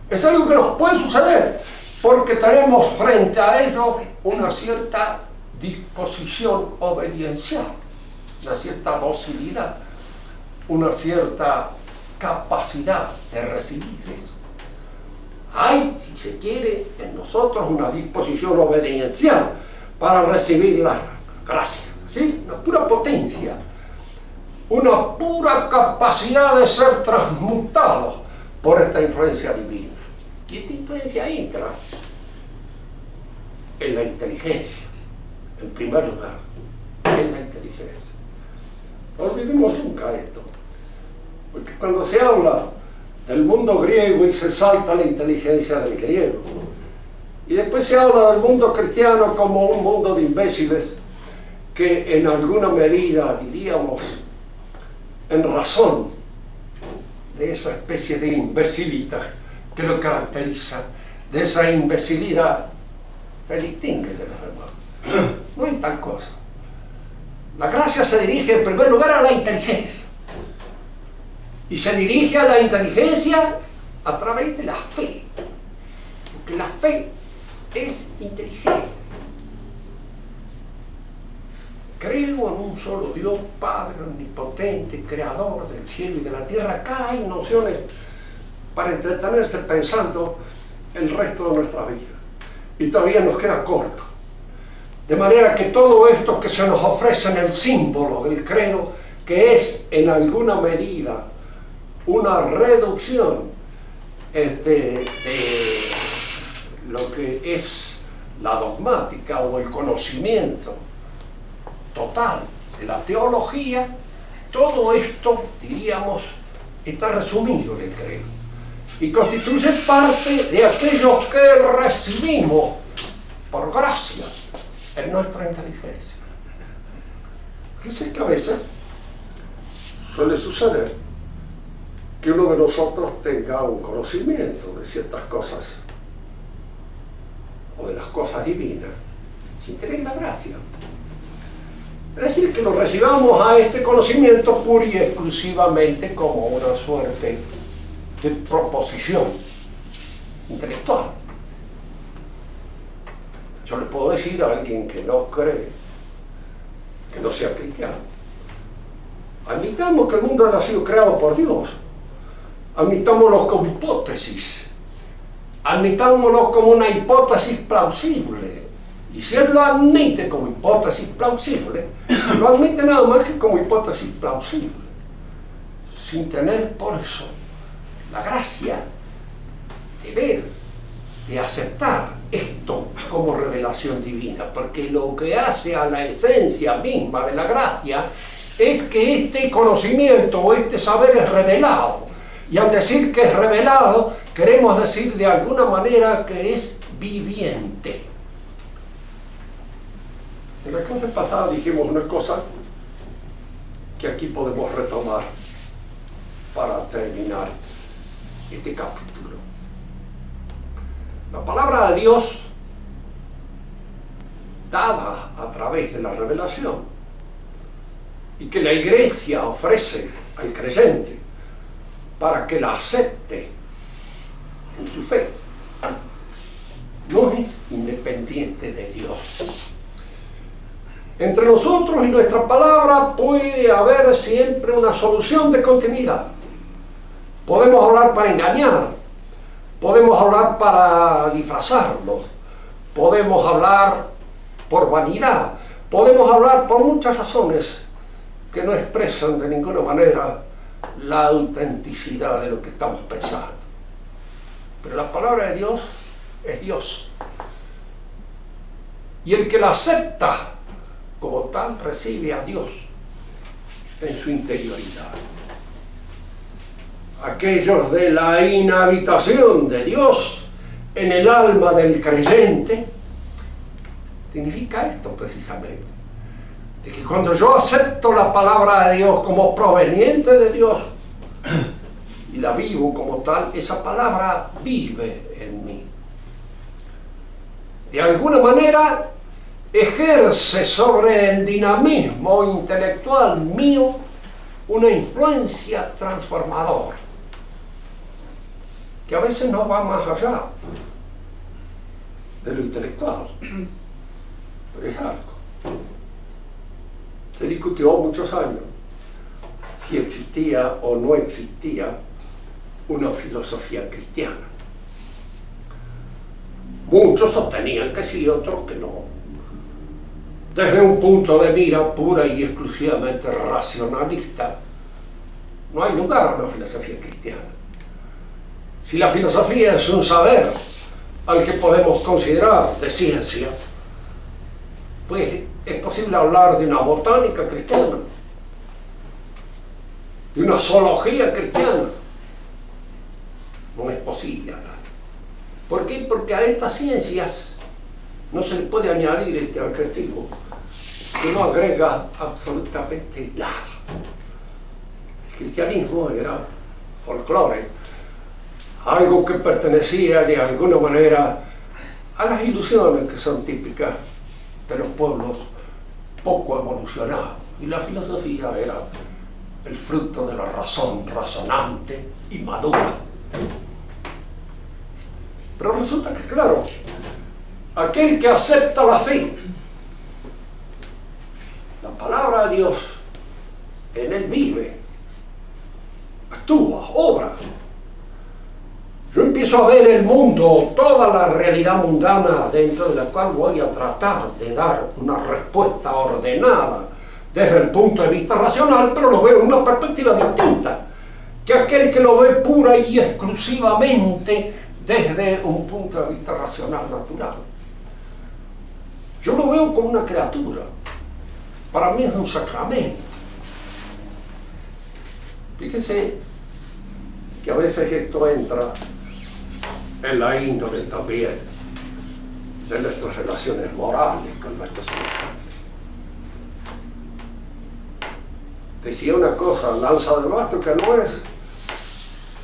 Es algo que nos puede suceder porque tenemos frente a ello una cierta disposición obediencial, una cierta docilidad, una cierta capacidad de recibir eso. Hay, si se quiere, en nosotros una disposición obediencial para recibir la gracia, ¿sí? Una pura potencia, una pura capacidad de ser transmutados por esta influencia divina. Y esta influencia entra en la inteligencia, en primer lugar, en la inteligencia. No olvidemos nunca esto, porque cuando se habla del mundo griego y se salta la inteligencia del griego, y después se habla del mundo cristiano como un mundo de imbéciles que en alguna medida, diríamos, en razón de esa especie de imbecilidad que lo caracteriza, de esa imbecilidad que distingue de los demás. No hay tal cosa. La gracia se dirige en primer lugar a la inteligencia. Y se dirige a la inteligencia a través de la fe. Porque la fe es inteligente. Creo en un solo Dios, Padre omnipotente, creador del cielo y de la tierra. Acá hay nociones para entretenerse pensando el resto de nuestra vida. Y todavía nos queda corto. De manera que todo esto que se nos ofrece en el símbolo del credo, que es en alguna medida una reducción de lo que es la dogmática o el conocimiento total de la teología, todo esto, diríamos, está resumido en el credo y constituye parte de aquello que recibimos por gracia en nuestra inteligencia. Fíjense que a veces suele suceder que uno de nosotros tenga un conocimiento de ciertas cosas o de las cosas divinas sin tener la gracia. Es decir, que lo recibamos a este conocimiento pura y exclusivamente como una suerte de proposición intelectual. Yo le puedo decir a alguien que no cree, que no sea cristiano, admitamos que el mundo haya sido creado por Dios, admitámoslo como hipótesis, admitámoslo como una hipótesis plausible. Y si él lo admite como hipótesis plausible, lo admite nada más que como hipótesis plausible, sin tener por eso la gracia de ver, de aceptar esto como revelación divina, porque lo que hace a la esencia misma de la gracia es que este conocimiento o este saber es revelado. Y al decir que es revelado, queremos decir de alguna manera que es viviente. En la clase pasada dijimos una cosa que aquí podemos retomar para terminar este capítulo. La palabra de Dios dada a través de la revelación y que la iglesia ofrece al creyente para que la acepte en su fe, no es independiente de Dios. Entre nosotros y nuestra palabra puede haber siempre una solución de continuidad. Podemos hablar para engañar, podemos hablar para disfrazarnos, podemos hablar por vanidad, podemos hablar por muchas razones que no expresan de ninguna manera la autenticidad de lo que estamos pensando. Pero la palabra de Dios es Dios. Y el que la acepta como tal recibe a Dios en su interioridad. Aquellos de la inhabitación de Dios en el alma del creyente, significa esto precisamente, de que cuando yo acepto la palabra de Dios como proveniente de Dios y la vivo como tal, esa palabra vive en mí. De alguna manera ejerce sobre el dinamismo intelectual mío una influencia transformadora, que a veces no va más allá de lo intelectual, pero es algo. Se discutió muchos años si existía o no existía una filosofía cristiana. Muchos sostenían que sí, otros que no. Desde un punto de mira pura y exclusivamente racionalista, no hay lugar a una filosofía cristiana. Si la filosofía es un saber al que podemos considerar de ciencia, pues es posible hablar de una botánica cristiana, de una zoología cristiana. No es posible hablar. ¿Por qué? Porque a estas ciencias no se le puede añadir este adjetivo que no agrega absolutamente nada. El cristianismo era folclore, algo que pertenecía de alguna manera a las ilusiones que son típicas de los pueblos poco evolucionados, y la filosofía era el fruto de la razón razonante y madura. Pero resulta que, claro, aquel que acepta la fe, la palabra de Dios, en él vive, actúa, obra. Yo empiezo a ver el mundo, toda la realidad mundana dentro de la cual voy a tratar de dar una respuesta ordenada desde el punto de vista racional, pero lo veo en una perspectiva distinta que aquel que lo ve pura y exclusivamente desde un punto de vista racional natural. Yo lo veo como una criatura. Para mí es un sacramento. Fíjese que a veces esto entra en la índole también de nuestras relaciones morales con nuestros semejantes. Decía una cosa, Lanza de Basto, que no es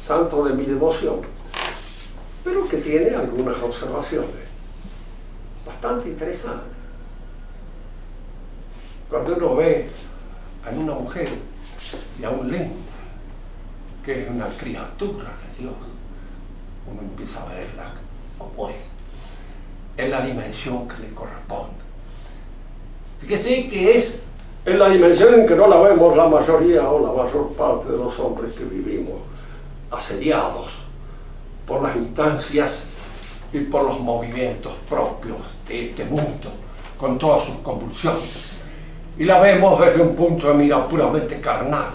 santo de mi devoción, pero que tiene algunas observaciones bastante interesantes. Cuando uno ve en una mujer y aún lenta, que es una criatura de Dios, uno empieza a verla como es, en la dimensión que le corresponde. Fíjese que es en la dimensión en que no la vemos la mayoría o la mayor parte de los hombres que vivimos asediados por las instancias y por los movimientos propios de este mundo, con todas sus convulsiones. Y la vemos desde un punto de mira puramente carnal.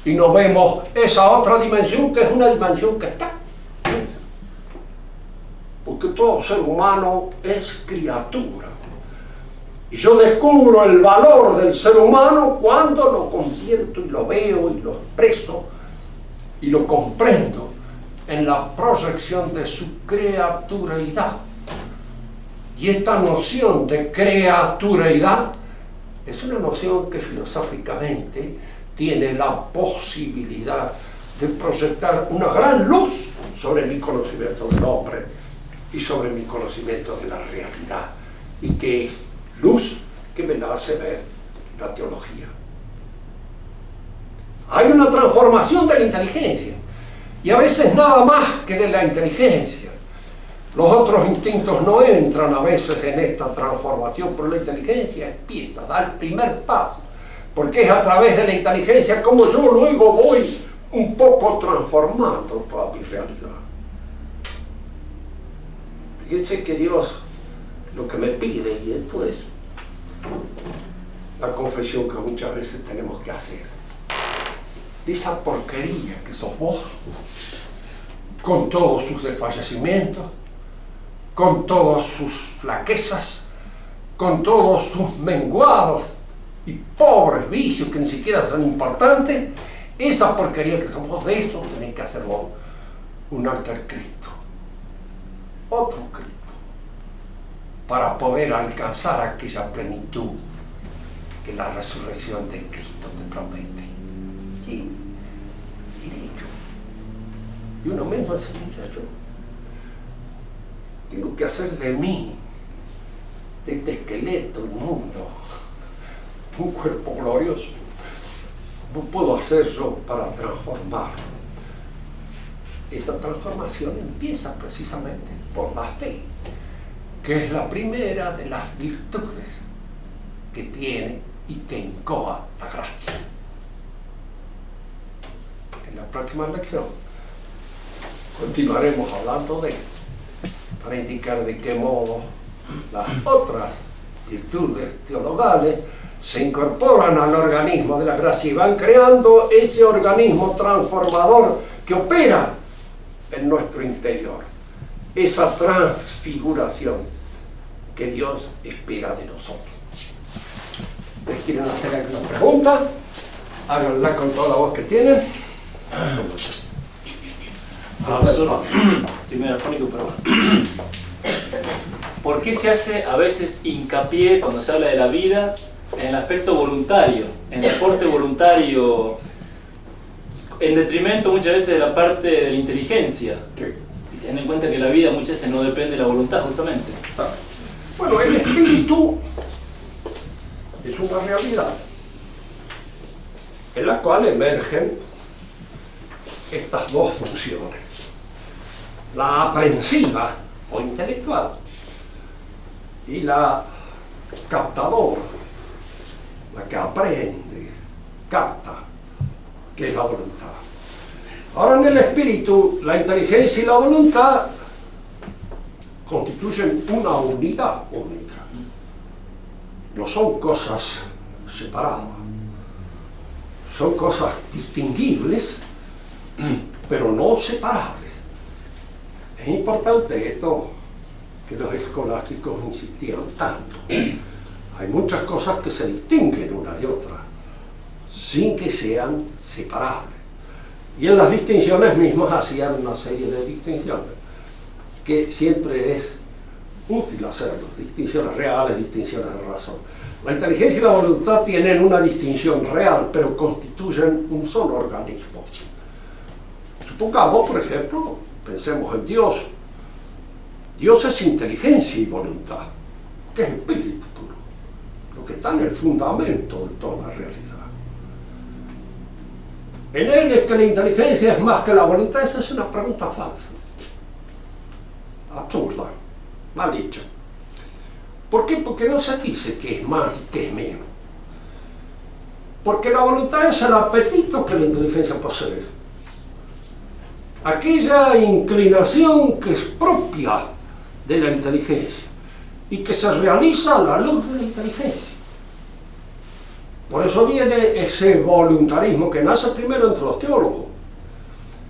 Y no vemos esa otra dimensión, que es una dimensión que está. Porque todo ser humano es criatura. Y yo descubro el valor del ser humano cuando lo convierto y lo veo y lo expreso y lo comprendo en la proyección de su criaturalidad, Y esta noción de criatureidad es una noción que filosóficamente tiene la posibilidad de proyectar una gran luz sobre mi conocimiento del hombre y sobre mi conocimiento de la realidad, y que es luz que me la hace ver la teología. Hay una transformación de la inteligencia, y a veces nada más que de la inteligencia. Los otros instintos no entran a veces en esta transformación, pero la inteligencia empieza, da el primer paso, porque es a través de la inteligencia como yo luego voy un poco transformando toda mi realidad. Fíjense que Dios lo que me pide, y esto es la confesión que muchas veces tenemos que hacer, de esa porquería que sos vos, con todos sus desfallecimientos, con todas sus flaquezas, con todos sus menguados y pobres vicios que ni siquiera son importantes, esa porquería que sos vos, de eso tenés que hacer vos un alter Cristo, otro Cristo, para poder alcanzar aquella plenitud que la resurrección de Cristo te promete. Sí, y dicho. Y uno mismo se dice, yo tengo que hacer de mí, de este esqueleto inmundo, un cuerpo glorioso. ¿Cómo puedo hacer yo para transformar? Esa transformación empieza precisamente por la fe, que es la primera de las virtudes que tiene y que incoa la gracia. En la próxima lección continuaremos hablando de, para indicar de qué modo las otras virtudes teologales se incorporan al organismo de la gracia y van creando ese organismo transformador que opera en nuestro interior, esa transfiguración que Dios espera de nosotros. ¿Ustedes quieren hacer alguna pregunta? Háganla con toda la voz que tienen. Profesor, estoy medio afónico, pero ¿por qué se hace a veces hincapié cuando se habla de la vida en el aspecto voluntario, en el aporte voluntario, en detrimento muchas veces de la parte de la inteligencia? Sí. Y teniendo en cuenta que la vida muchas veces no depende de la voluntad, justamente. Bueno, el espíritu es una realidad en la cual emergen estas dos funciones: la aprensiva o intelectual y la captadora, la que aprende, capta, que es la voluntad. Ahora, en el espíritu, la inteligencia y la voluntad constituyen una unidad única. No son cosas separadas, son cosas distinguibles, pero no separables. Es importante esto que los escolásticos insistieron tanto. Hay muchas cosas que se distinguen una de otra, sin que sean separables. Y en las distinciones mismas hacían una serie de distinciones, que siempre es útil hacerlo, distinciones reales, distinciones de razón. La inteligencia y la voluntad tienen una distinción real, pero constituyen un solo organismo. Supongamos, por ejemplo, pensemos en Dios. Dios es inteligencia y voluntad, que es espíritu puro, lo que está en el fundamento de toda la realidad. En él es que la inteligencia es más que la voluntad. Esa es una pregunta falsa, absurda, mal hecha. ¿Por qué? Porque no se dice que es más y que es menos. Porque la voluntad es el apetito que la inteligencia posee, aquella inclinación que es propia de la inteligencia y que se realiza a la luz de la inteligencia. Por eso viene ese voluntarismo que nace primero entre los teólogos,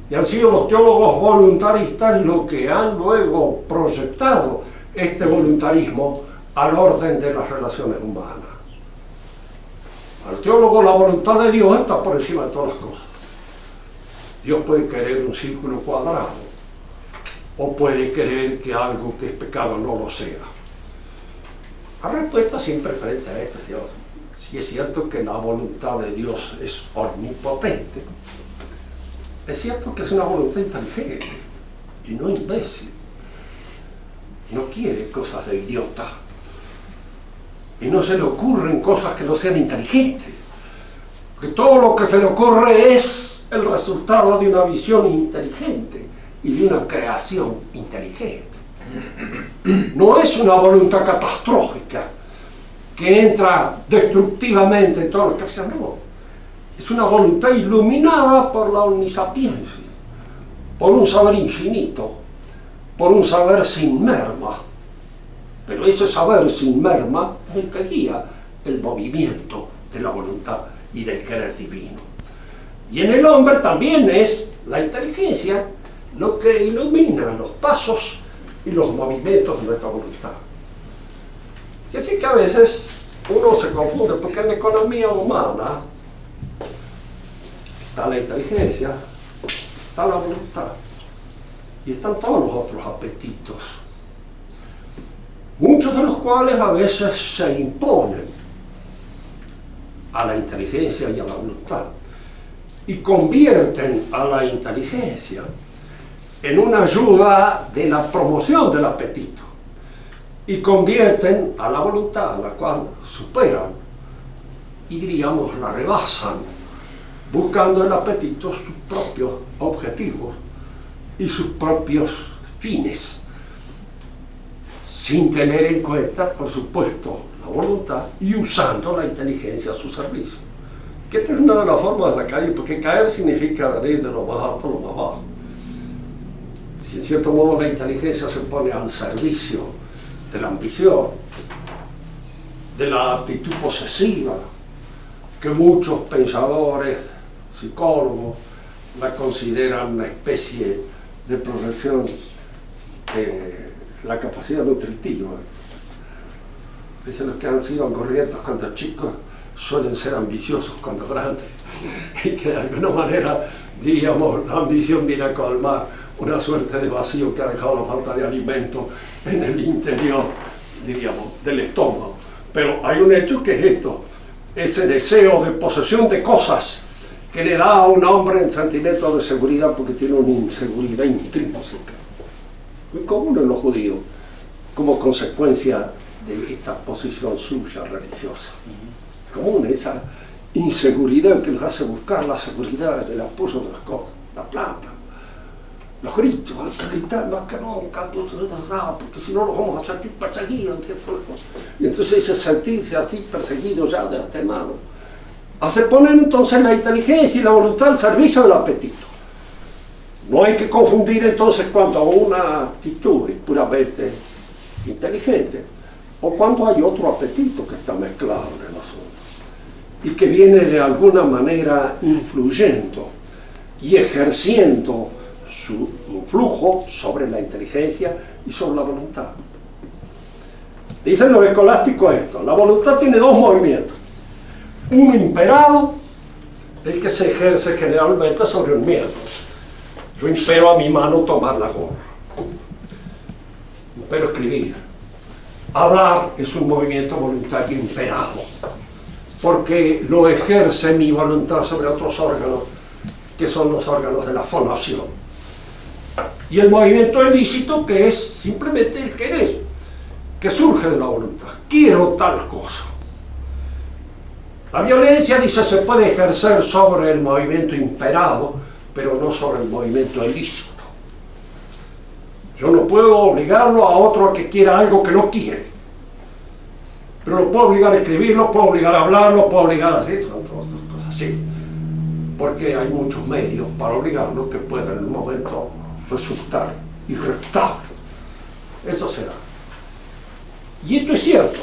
y han sido los teólogos voluntaristas los que han luego proyectado este voluntarismo al orden de las relaciones humanas. Al teólogo la voluntad de Dios está por encima de todas las cosas. Dios puede querer un círculo cuadrado, o puede querer que algo que es pecado no lo sea. La respuesta siempre frente a esto es Dios. Si es cierto que la voluntad de Dios es omnipotente, es cierto que es una voluntad inteligente y no imbécil. No quiere cosas de idiota. Y no se le ocurren cosas que no sean inteligentes. Porque todo lo que se le ocurre es el resultado de una visión inteligente y de una creación inteligente. No es una voluntad catastrófica que entra destructivamente en todo lo que hace, no. Es una voluntad iluminada por la omnisapiencia, por un saber infinito, por un saber sin merma. Pero ese saber sin merma es el que guía el movimiento de la voluntad y del querer divino. Y en el hombre también es la inteligencia lo que ilumina los pasos y los movimientos de nuestra voluntad. Y así que a veces uno se confunde, porque en la economía humana está la inteligencia, está la voluntad y están todos los otros apetitos, muchos de los cuales a veces se imponen a la inteligencia y a la voluntad y convierten a la inteligencia en una ayuda de la promoción del apetito y convierten a la voluntad, a la cual superan y diríamos la rebasan, buscando el apetito sus propios objetivos y sus propios fines, sin tener en cuenta, por supuesto, la voluntad y usando la inteligencia a su servicio. Que esta es una de las formas de la caída, porque caer significa venir de lo más alto a lo más bajo. Si en cierto modo la inteligencia se pone al servicio de la ambición, de la actitud posesiva, que muchos pensadores, psicólogos, la consideran una especie de progresión de la capacidad nutritiva. Dicen los que han sido angurrientos cuando chicos suelen ser ambiciosos cuando grandes, y que de alguna manera, diríamos, la ambición viene a colmar una suerte de vacío que ha dejado la falta de alimento en el interior, diríamos, del estómago. Pero hay un hecho que es esto, ese deseo de posesión de cosas que le da a un hombre el sentimiento de seguridad porque tiene una inseguridad intrínseca, muy común en los judíos, como consecuencia de esta posición suya religiosa. Común esa inseguridad que nos hace buscar la seguridad en el apoyo de las cosas, la plata, los gritos, hay que gritar más que nunca, porque si no nos vamos a sentir perseguidos. Y entonces ese sentirse así perseguido ya de antemano hace poner entonces la inteligencia y la voluntad al servicio del apetito. No hay que confundir entonces cuando una actitud es puramente inteligente o cuando hay otro apetito que está mezclado en el asunto y que viene de alguna manera influyendo y ejerciendo su influjo sobre la inteligencia y sobre la voluntad. Dicen los escolásticos esto: la voluntad tiene dos movimientos, uno imperado, el que se ejerce generalmente sobre un miedo. Yo impero a mi mano tomar la gorra, impero escribir. Hablar es un movimiento voluntario imperado, porque lo ejerce mi voluntad sobre otros órganos, que son los órganos de la fonación. Y el movimiento ilícito, que es simplemente el querer, que surge de la voluntad. Quiero tal cosa. La violencia, dice, se puede ejercer sobre el movimiento imperado, pero no sobre el movimiento ilícito. Yo no puedo obligarlo a otro a que quiera algo que no quiere, pero lo puedo obligar a escribir, lo puedo obligar a hablar, lo puedo obligar a hacer, son todas las cosas así, porque hay muchos medios para obligarlo que pueden en un momento resultar irrespetable. Eso será. Y esto es cierto,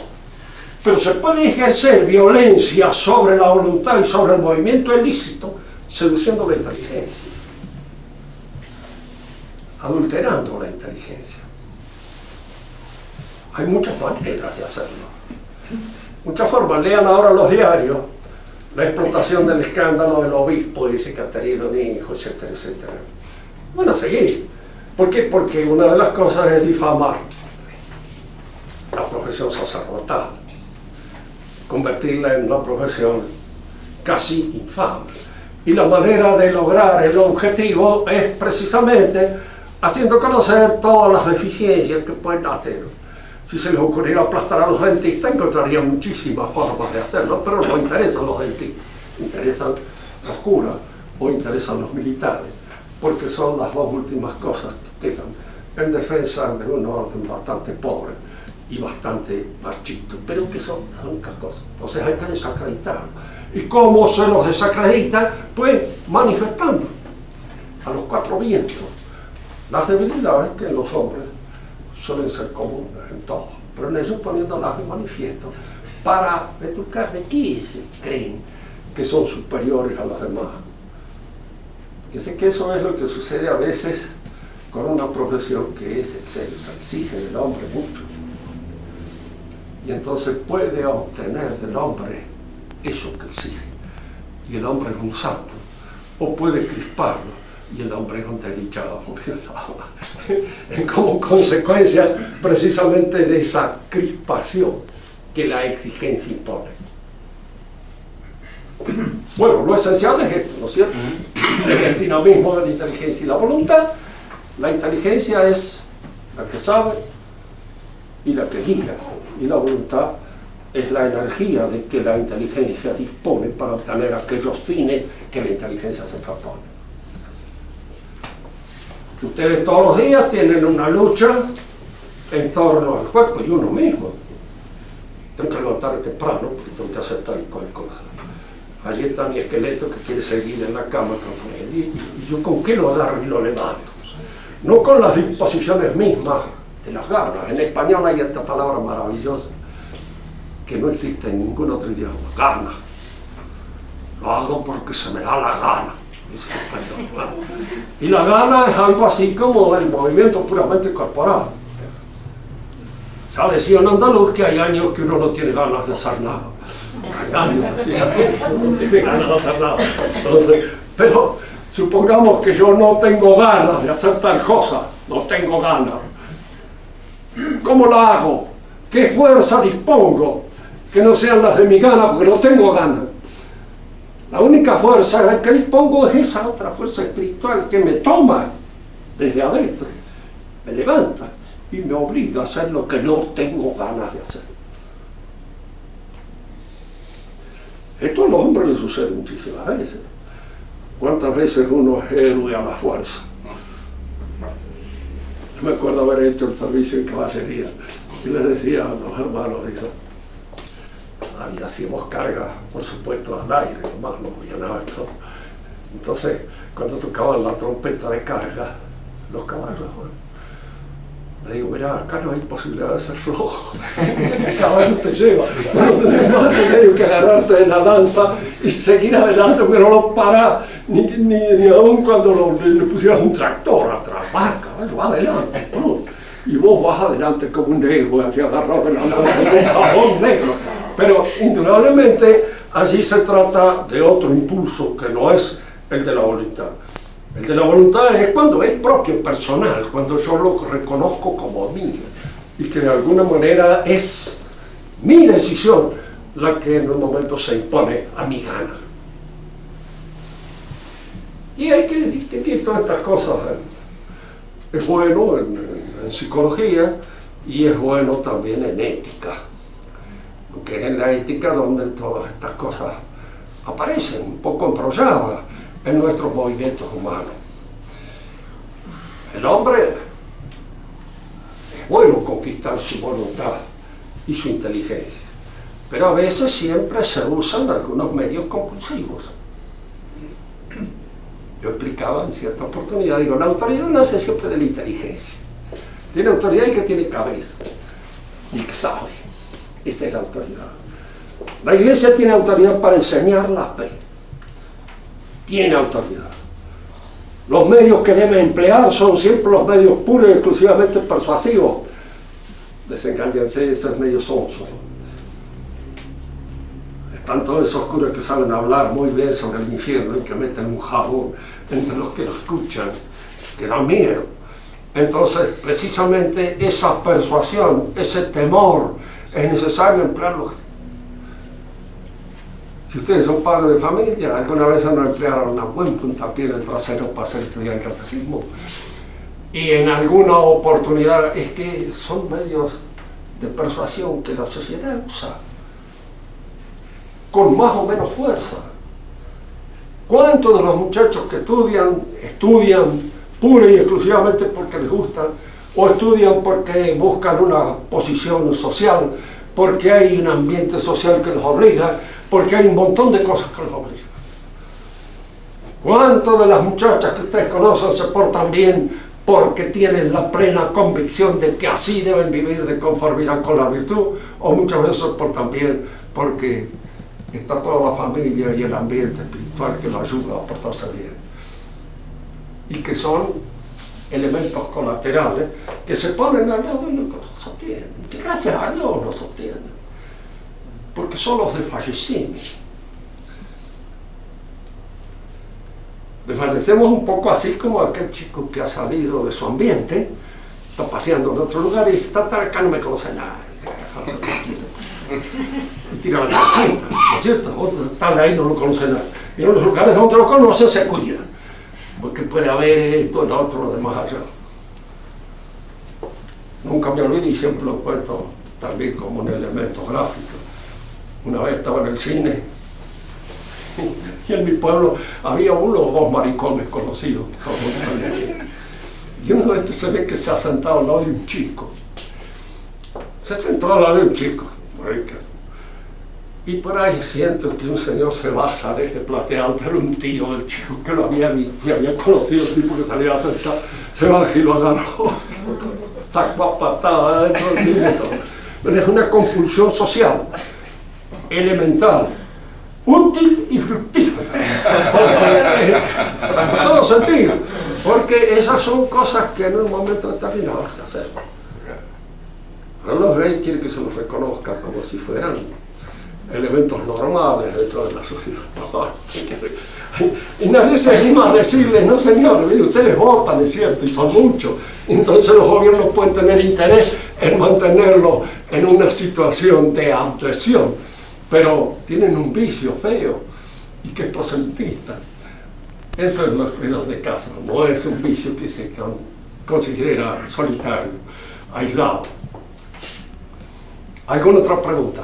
pero se puede ejercer violencia sobre la voluntad y sobre el movimiento ilícito seduciendo la inteligencia, adulterando la inteligencia. Hay muchas maneras de hacerlo, muchas formas. Lean ahora los diarios la explotación del escándalo del obispo, dice que ha tenido un hijo, etcétera, etcétera. Van a seguir. ¿Por qué? Porque una de las cosas es difamar la profesión profesión sacerdotal, convertirla en una profesión casi infame. Y la manera de lograr el objetivo es precisamente haciendo conocer todas las deficiencias que pueden hacer. Si se les ocurriera aplastar a los dentistas, encontrarían muchísimas formas de hacerlo, pero no interesan los dentistas, interesan los curas o interesan los militares, porque son las dos últimas cosas que quedan en defensa de un orden bastante pobre y bastante marchito, pero que son las únicas cosas. Entonces hay que desacreditarlo. ¿Y cómo se los desacredita? Pues manifestando a los cuatro vientos las debilidades que en los hombres suelen ser comunes en todos, pero en ellos poniéndolas de manifiesto para educar de qué creen que son superiores a los demás. Fíjense que eso es lo que sucede a veces con una profesión que es excelsa, exige del hombre mucho. Y entonces puede obtener del hombre eso que exige, y el hombre es un santo, o puede crisparlo, y el hombre es un desdichado, como consecuencia precisamente de esa crispación que la exigencia impone. Bueno, lo esencial es esto, ¿no es cierto? El dinamismo de la inteligencia y la voluntad. La inteligencia es la que sabe y la que guía, y la voluntad es la energía de que la inteligencia dispone para obtener aquellos fines que la inteligencia se propone. Ustedes todos los días tienen una lucha en torno al cuerpo y uno mismo. Tengo que levantarme temprano porque tengo que hacer tal y cual cosa. Allí está mi esqueleto que quiere seguir en la cama con él. Y yo con qué lo agarro y lo levanto. No con las disposiciones mismas de las ganas. En español hay esta palabra maravillosa que no existe en ningún otro idioma, gana. Lo hago porque se me da la gana, dice el español. Y la gana es algo así como el movimiento puramente corporal. Ya decía un andaluz que hay años que uno no tiene ganas de hacer nada. Hay años, sí, no tiene ganas de hacer nada. Entonces, pero supongamos que yo no tengo ganas de hacer tal cosa, no tengo ganas. ¿Cómo la hago? ¿Qué fuerza dispongo? Que no sean las de mi gana, porque no tengo ganas. La única fuerza que dispongo es esa otra fuerza espiritual que me toma desde adentro, me levanta y me obliga a hacer lo que no tengo ganas de hacer. Esto a los hombres les sucede muchísimas veces. ¿Cuántas veces uno es héroe a la fuerza? Yo me acuerdo haber hecho el servicio en caballería y les decía a los hermanos, hacíamos carga, por supuesto, al aire, nomás no había nada. Entonces, cuando tocaban la trompeta de carga, los caballos, le digo, mirá, acá no hay posibilidad de ser flojo. El caballo te lleva. No tenés más remedio que agarrarte de la lanza y seguir adelante, porque no lo parás, ni aún cuando le pusieras un tractor atrás. Va, el caballo va adelante, ¿no? Y vos vas adelante como un negro, así agarrado de la lanza, como un jabón negro. Pero indudablemente allí se trata de otro impulso que no es el de la voluntad. El de la voluntad es cuando es propio, personal, cuando yo lo reconozco como mío y que de alguna manera es mi decisión la que en un momento se impone a mi gana. Y hay que distinguir todas estas cosas. Es bueno en psicología y es bueno también en ética, porque es en la ética donde todas estas cosas aparecen, un poco embrolladas en nuestros movimientos humanos. El hombre es bueno conquistar su voluntad y su inteligencia, pero a veces siempre se usan algunos medios compulsivos. Yo explicaba en cierta oportunidad, digo, la autoridad nace siempre de la inteligencia. Tiene autoridad el que tiene cabeza y que sabe. Esa es la autoridad. La iglesia tiene autoridad para enseñar la fe. Tiene autoridad. Los medios que debe emplear son siempre los medios puros y exclusivamente persuasivos. Desengáñense de esos medios sonsos. Están todos esos curas que saben hablar muy bien sobre el infierno y que meten un jabón entre los que lo escuchan, que dan miedo. Entonces, precisamente esa persuasión, ese temor, es necesario emplearlos. Si ustedes son padres de familia, alguna vez han empleado una buen puntapié en el trasero para hacer estudiar el catecismo. Y en alguna oportunidad es que son medios de persuasión que la sociedad usa con más o menos fuerza. ¿Cuántos de los muchachos que estudian pura y exclusivamente porque les gusta, o estudian porque buscan una posición social, porque hay un ambiente social que los obliga, porque hay un montón de cosas que los obligan? ¿Cuántas de las muchachas que ustedes conocen se portan bien porque tienen la plena convicción de que así deben vivir de conformidad con la virtud, o muchas veces se portan bien porque está toda la familia y el ambiente espiritual que lo ayuda a portarse bien? Y que son elementos colaterales que se ponen al lado y no lo sostienen, que gracias a Dios lo sostienen, porque son los desfallecimos. Desfallecemos un poco así como aquel chico que ha salido de su ambiente, está paseando en otro lugar y dice: está acá, no me conoce nadie. Y tira la tarjeta, ¿no es cierto? Otros están ahí, no lo conocen nadie. Y en los lugares donde lo conocen se cuidan, porque puede haber esto, el otro, lo demás allá. Nunca me olvido y siempre lo cuento también como un elemento gráfico. Una vez estaba en el cine y en mi pueblo había uno o dos maricones conocidos. Y uno de estos se ve que se ha sentado al lado de un chico. Se sentó al lado de un chico, marica. Y por ahí siento que un señor se baja desde plateado, era un tío del chico que lo había visto y había conocido, el tipo que salía a sentar, se baja y lo agarró, sacó a patada dentro del cine. Pero es una compulsión social, elemental, útil y fructífera, en todo sentido, porque esas son cosas que en un momento determinado hay que hacer. Pero los reyes quieren que se los reconozca como si fueran elementos normales dentro de la sociedad. Y nadie se anima a decirles: no señor, ustedes votan, es cierto, y son muchos. Entonces los gobiernos pueden tener interés en mantenerlo en una situación de adhesión, pero tienen un vicio feo y que es proselitista. Eso es los pedos de casa, no es un vicio que se considera solitario, aislado. ¿Alguna otra pregunta?